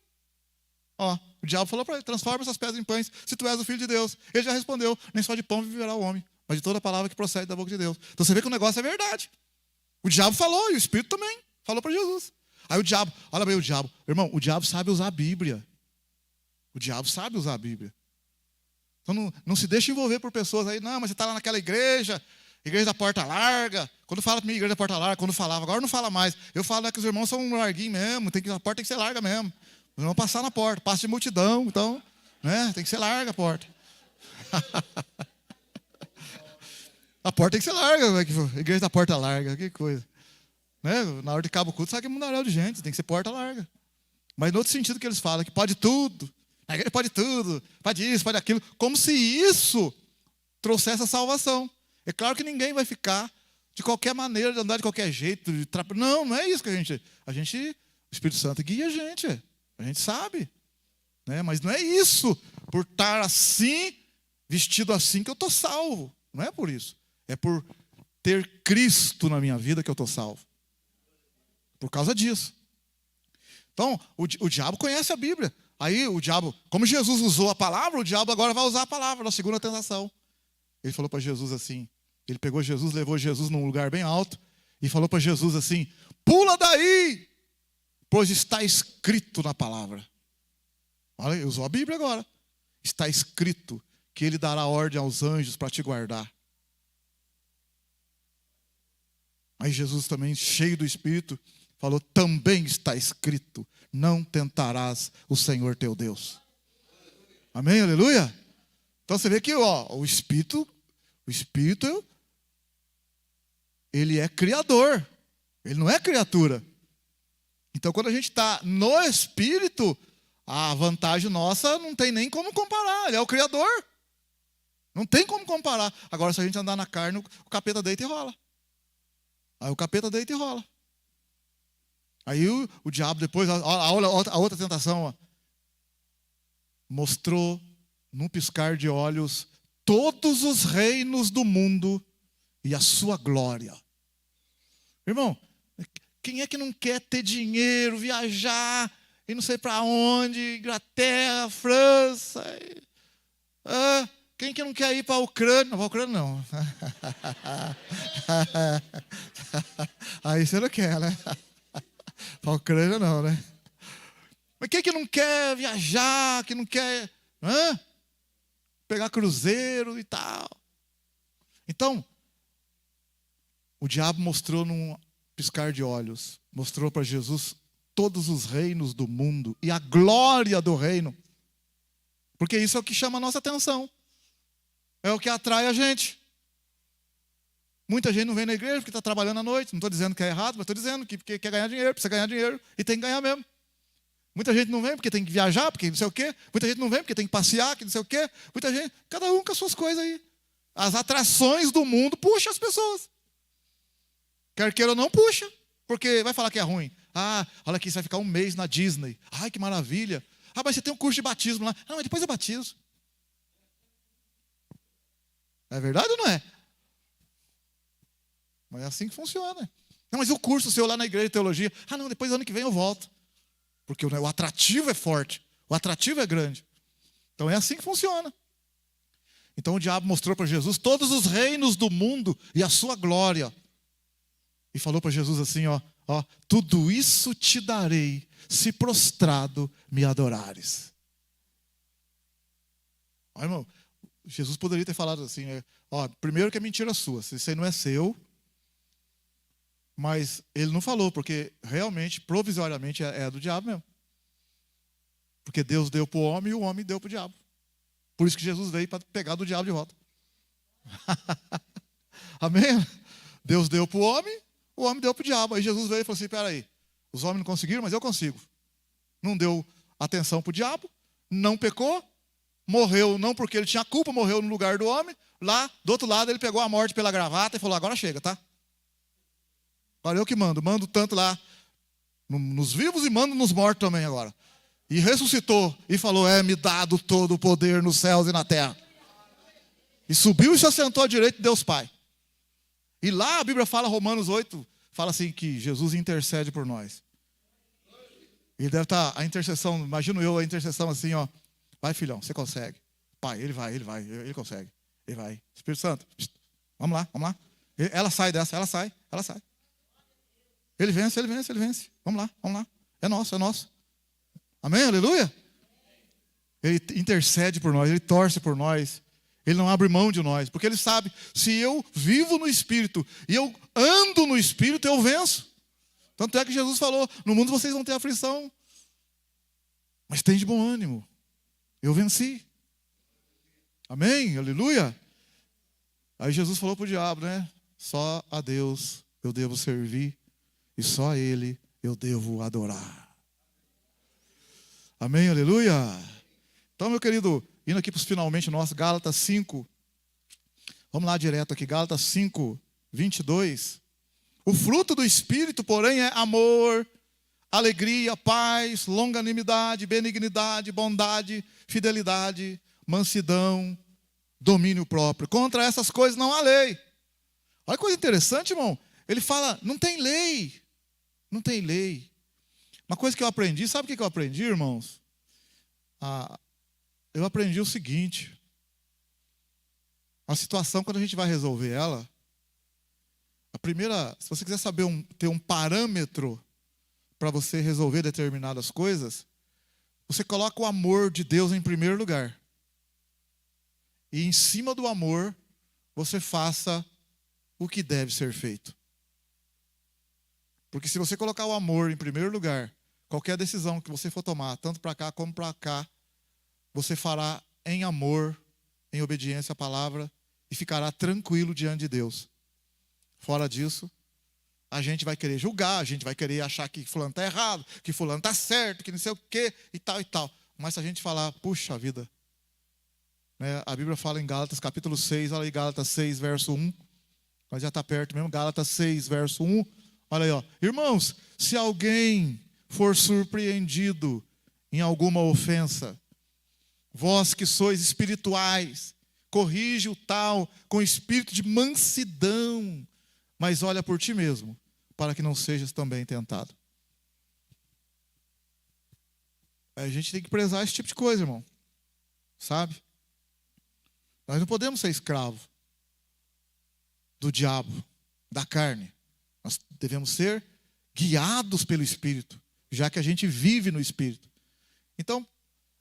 Ó, o diabo falou para ele, transforma essas pedras em pães, se tu és o filho de Deus. Ele já respondeu, nem só de pão viverá o homem, mas de toda palavra que procede da boca de Deus. Então você vê que o negócio é verdade. O diabo falou, e o Espírito também falou para Jesus. Aí o diabo, olha bem o diabo. Irmão, o diabo sabe usar a Bíblia. O diabo sabe usar a Bíblia. Então não se deixe envolver por pessoas aí, não, mas você está lá naquela igreja da porta larga. Quando fala para mim, igreja da porta larga, quando falava, agora não fala mais. Eu falo que os irmãos são larguinhos mesmo, a porta tem que ser larga mesmo. Os irmãos passar na porta, passa de multidão, então, né, tem que ser larga a porta. A porta tem que ser larga, igreja da porta larga, que coisa. Né? Na hora de cabo culto, sabe que é mundaréu de gente, tem que ser porta larga. Mas no outro sentido que eles falam, que pode tudo, a igreja pode tudo, pode isso, pode aquilo, como se isso trouxesse a salvação. É claro que ninguém vai ficar de qualquer maneira, de andar de qualquer jeito. Não é isso que a gente, o Espírito Santo guia a gente sabe. Né? Mas não é isso, por estar assim, vestido assim, que eu estou salvo. Não é por isso. É por ter Cristo na minha vida que eu estou salvo. Por causa disso. Então, o diabo conhece a Bíblia. Aí o diabo, como Jesus usou a palavra, o diabo agora vai usar a palavra na segunda tentação. Ele falou para Jesus assim, ele pegou Jesus, levou Jesus num lugar bem alto e falou para Jesus assim, pula daí, pois está escrito na palavra. Olha, ele usou a Bíblia agora. Está escrito que ele dará ordem aos anjos para te guardar. Aí Jesus também, cheio do Espírito, falou, também está escrito, não tentarás o Senhor teu Deus. Amém, aleluia? Então você vê que o Espírito, ele é criador, ele não é criatura. Então quando a gente está no Espírito, a vantagem nossa não tem nem como comparar, ele é o criador. Não tem como comparar. Agora se a gente andar na carne, o capeta deita e rola. Aí o capeta deita e rola. Aí o diabo depois, a outra tentação, ó, mostrou num piscar de olhos todos os reinos do mundo e a sua glória. Irmão, quem é que não quer ter dinheiro, viajar, e não sei para onde, Inglaterra, França? Quem que não quer ir para a Ucrânia? Não, para a Ucrânia não. Aí você não quer, né? Para a Ucrânia não, né? Mas quem que não quer viajar, que não quer pegar cruzeiro e tal? Então, o diabo mostrou num piscar de olhos, mostrou para Jesus todos os reinos do mundo e a glória do reino. Porque isso é o que chama a nossa atenção. É o que atrai a gente. Muita gente não vem na igreja porque está trabalhando à noite. Não estou dizendo que é errado, mas estou dizendo que porque quer ganhar dinheiro, precisa ganhar dinheiro e tem que ganhar mesmo. Muita gente não vem porque tem que viajar, porque não sei o quê. Muita gente não vem porque tem que passear, que não sei o quê. Muita gente, cada um com as suas coisas aí. As atrações do mundo puxam as pessoas. Quer queira ou não, puxa. Porque vai falar que é ruim. Olha aqui, você vai ficar um mês na Disney. Ai, que maravilha. Mas você tem um curso de batismo lá. Não, mas depois eu batizo. É verdade ou não é? Mas é assim que funciona. Não, mas o curso seu lá na igreja de teologia, não, depois ano que vem eu volto. Porque o atrativo é forte, o atrativo é grande. Então é assim que funciona. Então o diabo mostrou para Jesus todos os reinos do mundo e a sua glória. E falou para Jesus assim, ó, tudo isso te darei, se prostrado me adorares. Ó, irmão, Jesus poderia ter falado assim, primeiro que é mentira sua, isso aí não é seu. Mas ele não falou, porque realmente, provisoriamente, é do diabo mesmo. Porque Deus deu para o homem e o homem deu para o diabo. Por isso que Jesus veio para pegar do diabo de volta. Amém? Deus deu para o homem deu para o diabo. Aí Jesus veio e falou assim, peraí, os homens não conseguiram, mas eu consigo. Não deu atenção para o diabo, não pecou, morreu não porque ele tinha culpa, morreu no lugar do homem. Lá, do outro lado, ele pegou a morte pela gravata e falou, agora chega, tá? Agora eu que mando tanto lá nos vivos e mando nos mortos também agora. E ressuscitou e falou, me dado todo o poder nos céus e na terra. E subiu e se assentou à direita de Deus Pai. E lá a Bíblia fala, Romanos 8, fala assim que Jesus intercede por nós. E deve estar a intercessão, imagino eu a intercessão assim, vai filhão, você consegue. Pai, ele vai, ele consegue. Ele vai. Espírito Santo, vamos lá. Ela sai dessa, ela sai. Ele vence. Vamos lá. É nosso. Amém? Aleluia? Ele intercede por nós, ele torce por nós. Ele não abre mão de nós. Porque ele sabe, se eu vivo no Espírito e eu ando no Espírito, eu venço. Tanto é que Jesus falou, no mundo vocês vão ter aflição. Mas tem de bom ânimo. Eu venci. Amém? Aleluia? Aí Jesus falou para o diabo, né? Só a Deus eu devo servir. E só a Ele eu devo adorar. Amém, aleluia. Então, meu querido, indo aqui para os finalmente nossos, Gálatas 5. Vamos lá direto aqui, Gálatas 5, 22. O fruto do Espírito, porém, é amor, alegria, paz, longanimidade, benignidade, bondade, fidelidade, mansidão, domínio próprio. Contra essas coisas não há lei. Olha que coisa interessante, irmão. Ele fala, não tem lei. Não tem lei. Uma coisa que eu aprendi, sabe o que eu aprendi, irmãos? Eu aprendi o seguinte. A situação, quando a gente vai resolver ela, se você quiser saber ter um parâmetro para você resolver determinadas coisas, você coloca o amor de Deus em primeiro lugar. E em cima do amor, você faça o que deve ser feito. Porque se você colocar o amor em primeiro lugar, qualquer decisão que você for tomar, tanto para cá como para cá, você fará em amor, em obediência à palavra, e ficará tranquilo diante de Deus. Fora disso, a gente vai querer julgar, a gente vai querer achar que fulano está errado, que fulano está certo, que não sei o quê, e tal, e tal. Mas se a gente falar, puxa vida, né, a Bíblia fala em Gálatas capítulo 6, olha aí, Gálatas 6, verso 1, mas já está perto mesmo, Gálatas 6, verso 1, olha aí, irmãos, se alguém for surpreendido em alguma ofensa, vós que sois espirituais, corrige o tal com espírito de mansidão, mas olha por ti mesmo, para que não sejas também tentado. A gente tem que prezar esse tipo de coisa, irmão. Sabe? Nós não podemos ser escravo do diabo, da carne. Nós devemos ser guiados pelo Espírito, já que a gente vive no Espírito. Então,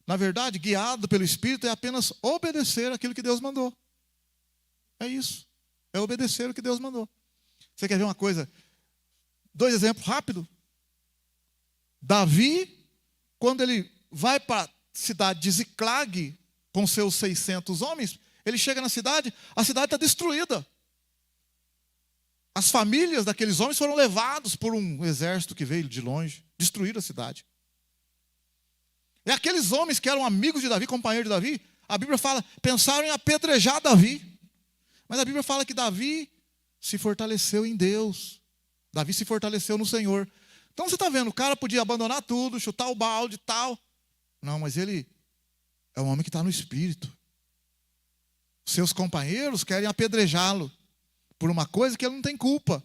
na verdade, guiado pelo Espírito é apenas obedecer aquilo que Deus mandou. É isso. É obedecer o que Deus mandou. Você quer ver uma coisa? 2 exemplos rápidos. Davi, quando ele vai para a cidade de Ziclag com seus 600 homens, ele chega na cidade, a cidade está destruída. As famílias daqueles homens foram levados por um exército que veio de longe, destruíram a cidade. E aqueles homens que eram amigos de Davi, companheiros de Davi, a Bíblia fala, pensaram em apedrejar Davi. Mas a Bíblia fala que Davi se fortaleceu em Deus. Davi se fortaleceu no Senhor. Então você está vendo, o cara podia abandonar tudo, chutar o balde e tal. Não, mas ele é um homem que está no Espírito. Seus companheiros querem apedrejá-lo. por uma coisa que ele não tem culpa.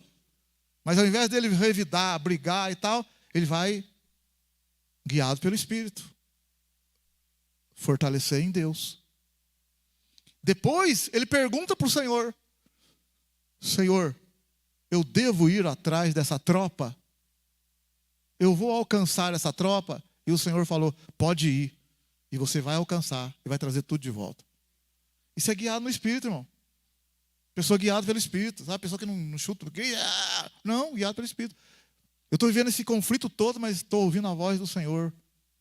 Mas ao invés dele revidar, brigar e tal, ele vai guiado pelo Espírito. Fortalecer em Deus. Depois, ele pergunta para o Senhor: Senhor, eu devo ir atrás dessa tropa? Eu vou alcançar essa tropa? E o Senhor falou: pode ir. E você vai alcançar e vai trazer tudo de volta. Isso é guiado no Espírito, irmão. Pessoa guiada pelo Espírito, sabe? Pessoa que não chuta, não, guiado pelo Espírito. Eu estou vivendo esse conflito todo, mas estou ouvindo a voz do Senhor,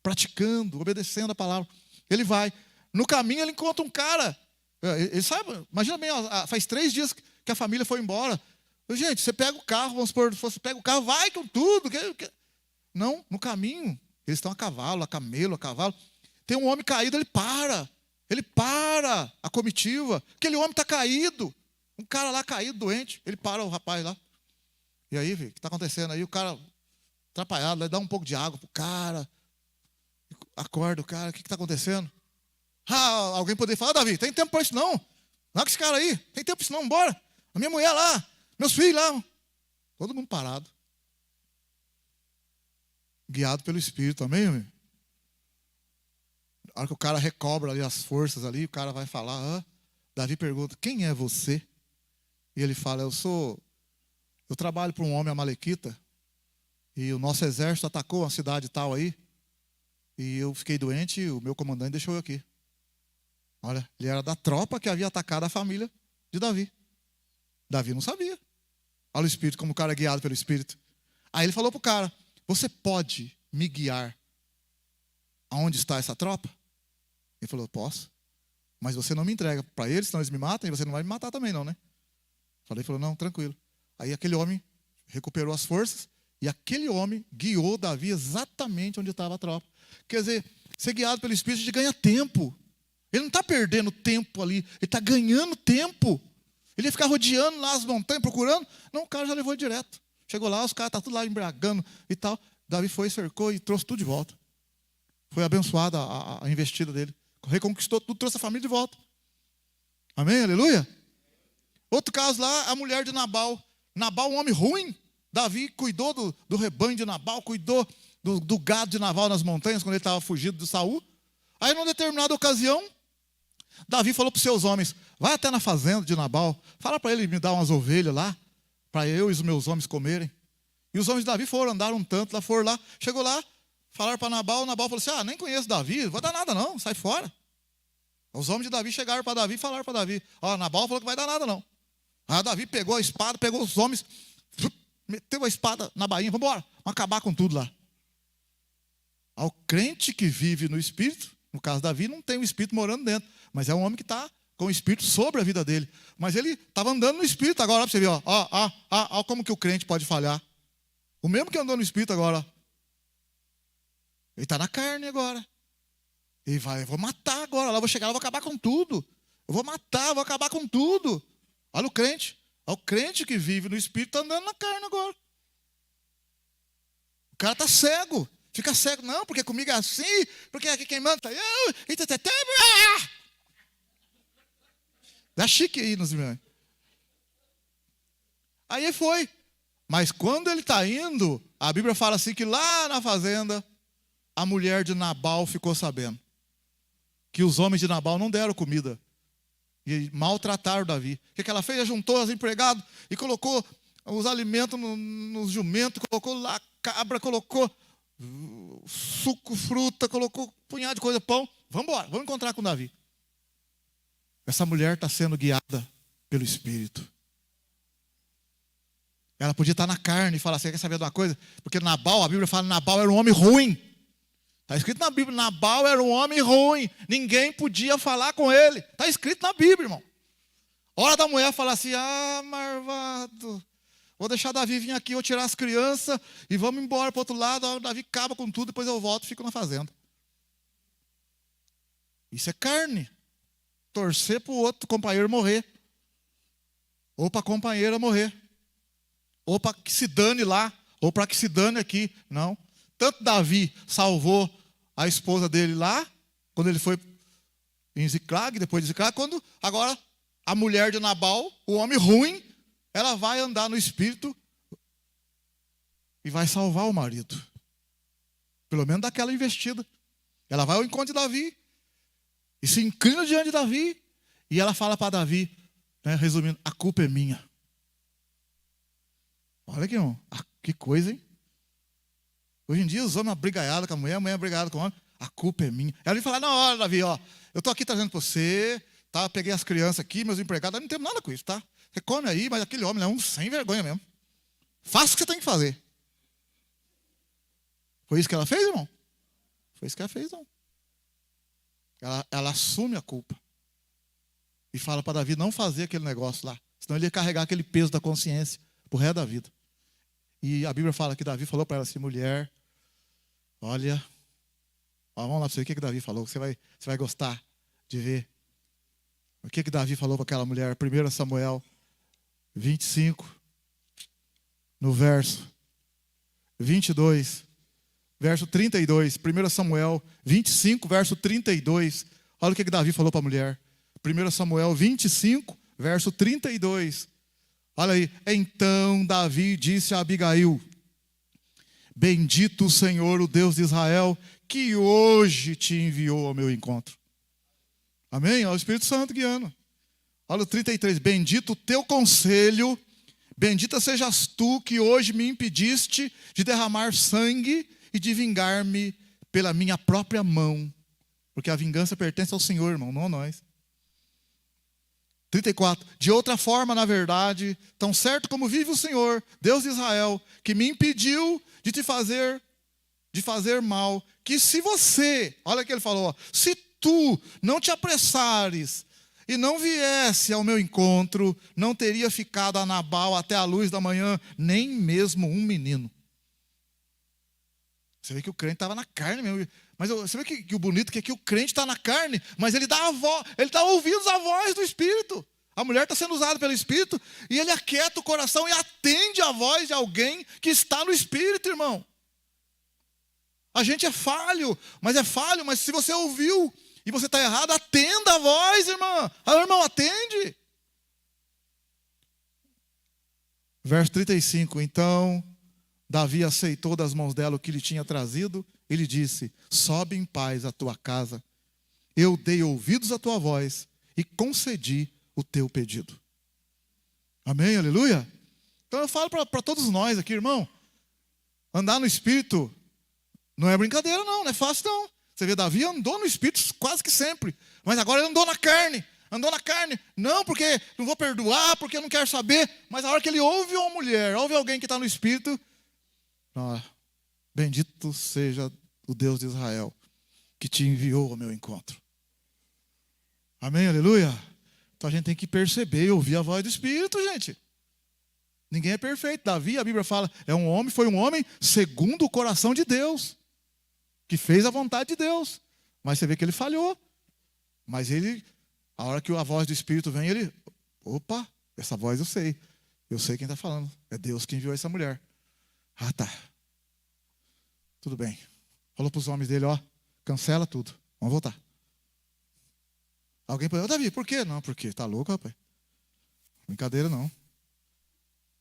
praticando, obedecendo a palavra. Ele vai. No caminho ele encontra um cara. Ele sabe, imagina bem, faz 3 dias que a família foi embora. Gente, você pega o carro, vamos supor, você pega o carro, vai com tudo. Não, no caminho, eles estão a cavalo, a camelo, a cavalo. Tem um homem caído, ele para a comitiva. Aquele homem está caído. Um cara lá caído, doente. Ele para o rapaz lá. E aí, o que está acontecendo? Aí o cara, atrapalhado, dá um pouco de água pro cara. Acorda o cara, o que está acontecendo? Alguém poderia falar: Davi, tem tempo para isso não. Larga esse cara aí, tem tempo para isso não, bora. A minha mulher lá, meus filhos lá. Todo mundo parado. Guiado pelo Espírito, amém, irmão? Na hora que o cara recobra ali as forças ali, o cara vai falar. Davi pergunta: quem é você? E ele fala: eu trabalho para um homem amalequita, e o nosso exército atacou uma cidade tal aí, e eu fiquei doente, e o meu comandante deixou eu aqui. Olha, ele era da tropa que havia atacado a família de Davi. Davi não sabia. Olha o Espírito, como o cara é guiado pelo Espírito. Aí ele falou para o cara: você pode me guiar aonde está essa tropa? Ele falou: posso. Mas você não me entrega para eles, senão eles me matam, e você não vai me matar também não, né? Ele falou: não, tranquilo. Aí aquele homem recuperou as forças, e aquele homem guiou Davi exatamente onde estava a tropa. Quer dizer, ser guiado pelo Espírito, a gente ganha tempo. Ele não está perdendo tempo ali, ele está ganhando tempo. Ele ia ficar rodeando lá as montanhas, procurando. Não, o cara já levou direto. Chegou lá, os caras estavam tudo lá embriagando e tal. Davi foi, cercou e trouxe tudo de volta. Foi abençoada a investida dele. Reconquistou tudo, trouxe a família de volta. Amém? Aleluia? Outro caso lá, a mulher de Nabal. Nabal, um homem ruim. Davi cuidou do rebanho de Nabal, cuidou do gado de Nabal nas montanhas, quando ele estava fugido de Saul. Aí, numa determinada ocasião, Davi falou para os seus homens: vai até na fazenda de Nabal, fala para ele me dar umas ovelhas lá, para eu e os meus homens comerem. E os homens de Davi foram, andaram um tanto, foram lá, chegou lá, falaram para Nabal, Nabal falou assim: nem conheço Davi, não vai dar nada não, sai fora. Os homens de Davi chegaram para Davi e falaram para Davi: Nabal falou que vai dar nada não. Aí Davi pegou a espada, pegou os homens, meteu a espada na bainha, vamos embora, vamos acabar com tudo lá. Ao crente que vive no Espírito, no caso Davi, não tem o Espírito morando dentro, mas é um homem que está com o Espírito sobre a vida dele. Mas ele estava andando no Espírito agora, para você ver, ó, como que o crente pode falhar. O mesmo que andou no Espírito agora, ele está na carne agora. Ele vai: eu vou matar agora, lá vou chegar, lá vou acabar com tudo. Eu vou matar, vou acabar com tudo. Olha o crente. O crente que vive no Espírito está andando na carne agora. O cara está cego. Fica cego, não, porque comigo é assim, porque aqui quem manda tá eu. Dá chique aí nos meus. Aí foi. Mas quando ele está indo, a Bíblia fala assim que lá na fazenda, a mulher de Nabal ficou sabendo que os homens de Nabal não deram comida e maltrataram Davi. O que ela fez? Ela juntou as empregadas e colocou os alimentos nos jumentos, colocou lá cabra, colocou suco, fruta, colocou um punhado de coisa, pão. Vamos embora, vamos encontrar com Davi. Essa mulher está sendo guiada pelo Espírito. Ela podia estar na carne e falar assim: quer saber de uma coisa? Porque Nabal, a Bíblia fala que Nabal era um homem ruim. Está escrito na Bíblia: Nabal era um homem ruim. Ninguém podia falar com ele. Está escrito na Bíblia, irmão. Hora da mulher falar assim: marvado, vou deixar Davi vir aqui, vou tirar as crianças e vamos embora para o outro lado. Davi acaba com tudo, depois eu volto e fico na fazenda. Isso é carne. Torcer para o outro companheiro morrer. Ou para a companheira morrer. Ou para que se dane lá. Ou para que se dane aqui. Não. Tanto Davi salvou a esposa dele lá, quando ele foi em Ziclag, depois de Ziclag, quando agora a mulher de Nabal, o homem ruim, ela vai andar no Espírito e vai salvar o marido. Pelo menos daquela investida. Ela vai ao encontro de Davi e se inclina diante de Davi. E ela fala para Davi, né, resumindo, a culpa é minha. Olha aqui, irmão, que coisa, hein? Hoje em dia os homens brigaiados com a mulher brigaiada com o homem. A culpa é minha. Ela vem falar, na hora, Davi, ó, eu estou aqui trazendo para você, tá? Peguei as crianças aqui, meus empregados, eu não tenho nada com isso, tá? Você come aí, mas aquele homem é um sem vergonha mesmo. Faça o que você tem que fazer. Foi isso que ela fez, irmão? Foi isso que ela fez, não. Ela assume a culpa. E fala para Davi não fazer aquele negócio lá. Senão ele ia carregar aquele peso da consciência pro resto da vida. E a Bíblia fala que Davi falou para ela assim, mulher, olha, ó, vamos lá para você, o que Davi falou, você vai gostar de ver. O que Davi falou para aquela mulher? 1 Samuel 25, no verso 22, verso 32. 1 Samuel 25, verso 32. Olha o que Davi falou para a mulher. 1 Samuel 25, verso 32. Olha aí. Então Davi disse a Abigail, bendito o Senhor, o Deus de Israel, que hoje te enviou ao meu encontro. Amém? Olha o Espírito Santo guiando. Olha o 33. Bendito o teu conselho, bendita sejas tu que hoje me impediste de derramar sangue e de vingar-me pela minha própria mão. Porque a vingança pertence ao Senhor, irmão, não a nós. 34. De outra forma, na verdade, tão certo como vive o Senhor, Deus de Israel, que me impediu de te fazer mal, que se você, olha o que ele falou, ó, se tu não te apressares e não viesse ao meu encontro, não teria ficado a Nabal até a luz da manhã, nem mesmo um menino. Você vê que o crente estava na carne mesmo. Mas você vê que o bonito é que o crente está na carne, mas ele está ouvindo a voz do Espírito. A mulher está sendo usada pelo Espírito e ele aquieta o coração e atende a voz de alguém que está no Espírito, irmão. A gente é falho, mas se você ouviu e você está errado, atenda a voz, irmã. Irmão, atende. Verso 35. Então Davi aceitou das mãos dela o que lhe tinha trazido. Ele disse, sobe em paz à tua casa. Eu dei ouvidos à tua voz e concedi o teu pedido. Amém, aleluia? Então eu falo para todos nós aqui, irmão. Andar no Espírito não é brincadeira não é fácil não. Você vê, Davi andou no Espírito quase que sempre. Mas agora ele andou na carne. Não, porque não vou perdoar, porque eu não quero saber. Mas a hora que ele ouve uma mulher, ouve alguém que está no Espírito, bendito seja o Deus de Israel, que te enviou ao meu encontro. Amém, aleluia? Então a gente tem que perceber e ouvir a voz do Espírito, gente. Ninguém é perfeito. Davi, a Bíblia fala, foi um homem segundo o coração de Deus, que fez a vontade de Deus. Mas você vê que ele falhou. Mas a hora que a voz do Espírito vem, opa, essa voz eu sei quem está falando. É Deus que enviou essa mulher. Ah, tá. Tudo bem. Falou para os homens dele, cancela tudo. Vamos voltar. Alguém falou, Davi, por quê? Não, porque está louco, rapaz. Brincadeira não.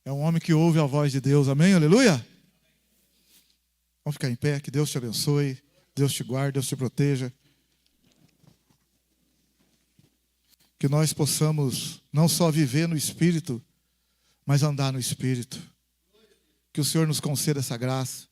É um homem que ouve a voz de Deus, amém, aleluia? Vamos ficar em pé, que Deus te abençoe, Deus te guarde, Deus te proteja. Que nós possamos não só viver no Espírito, mas andar no Espírito. Que o Senhor nos conceda essa graça.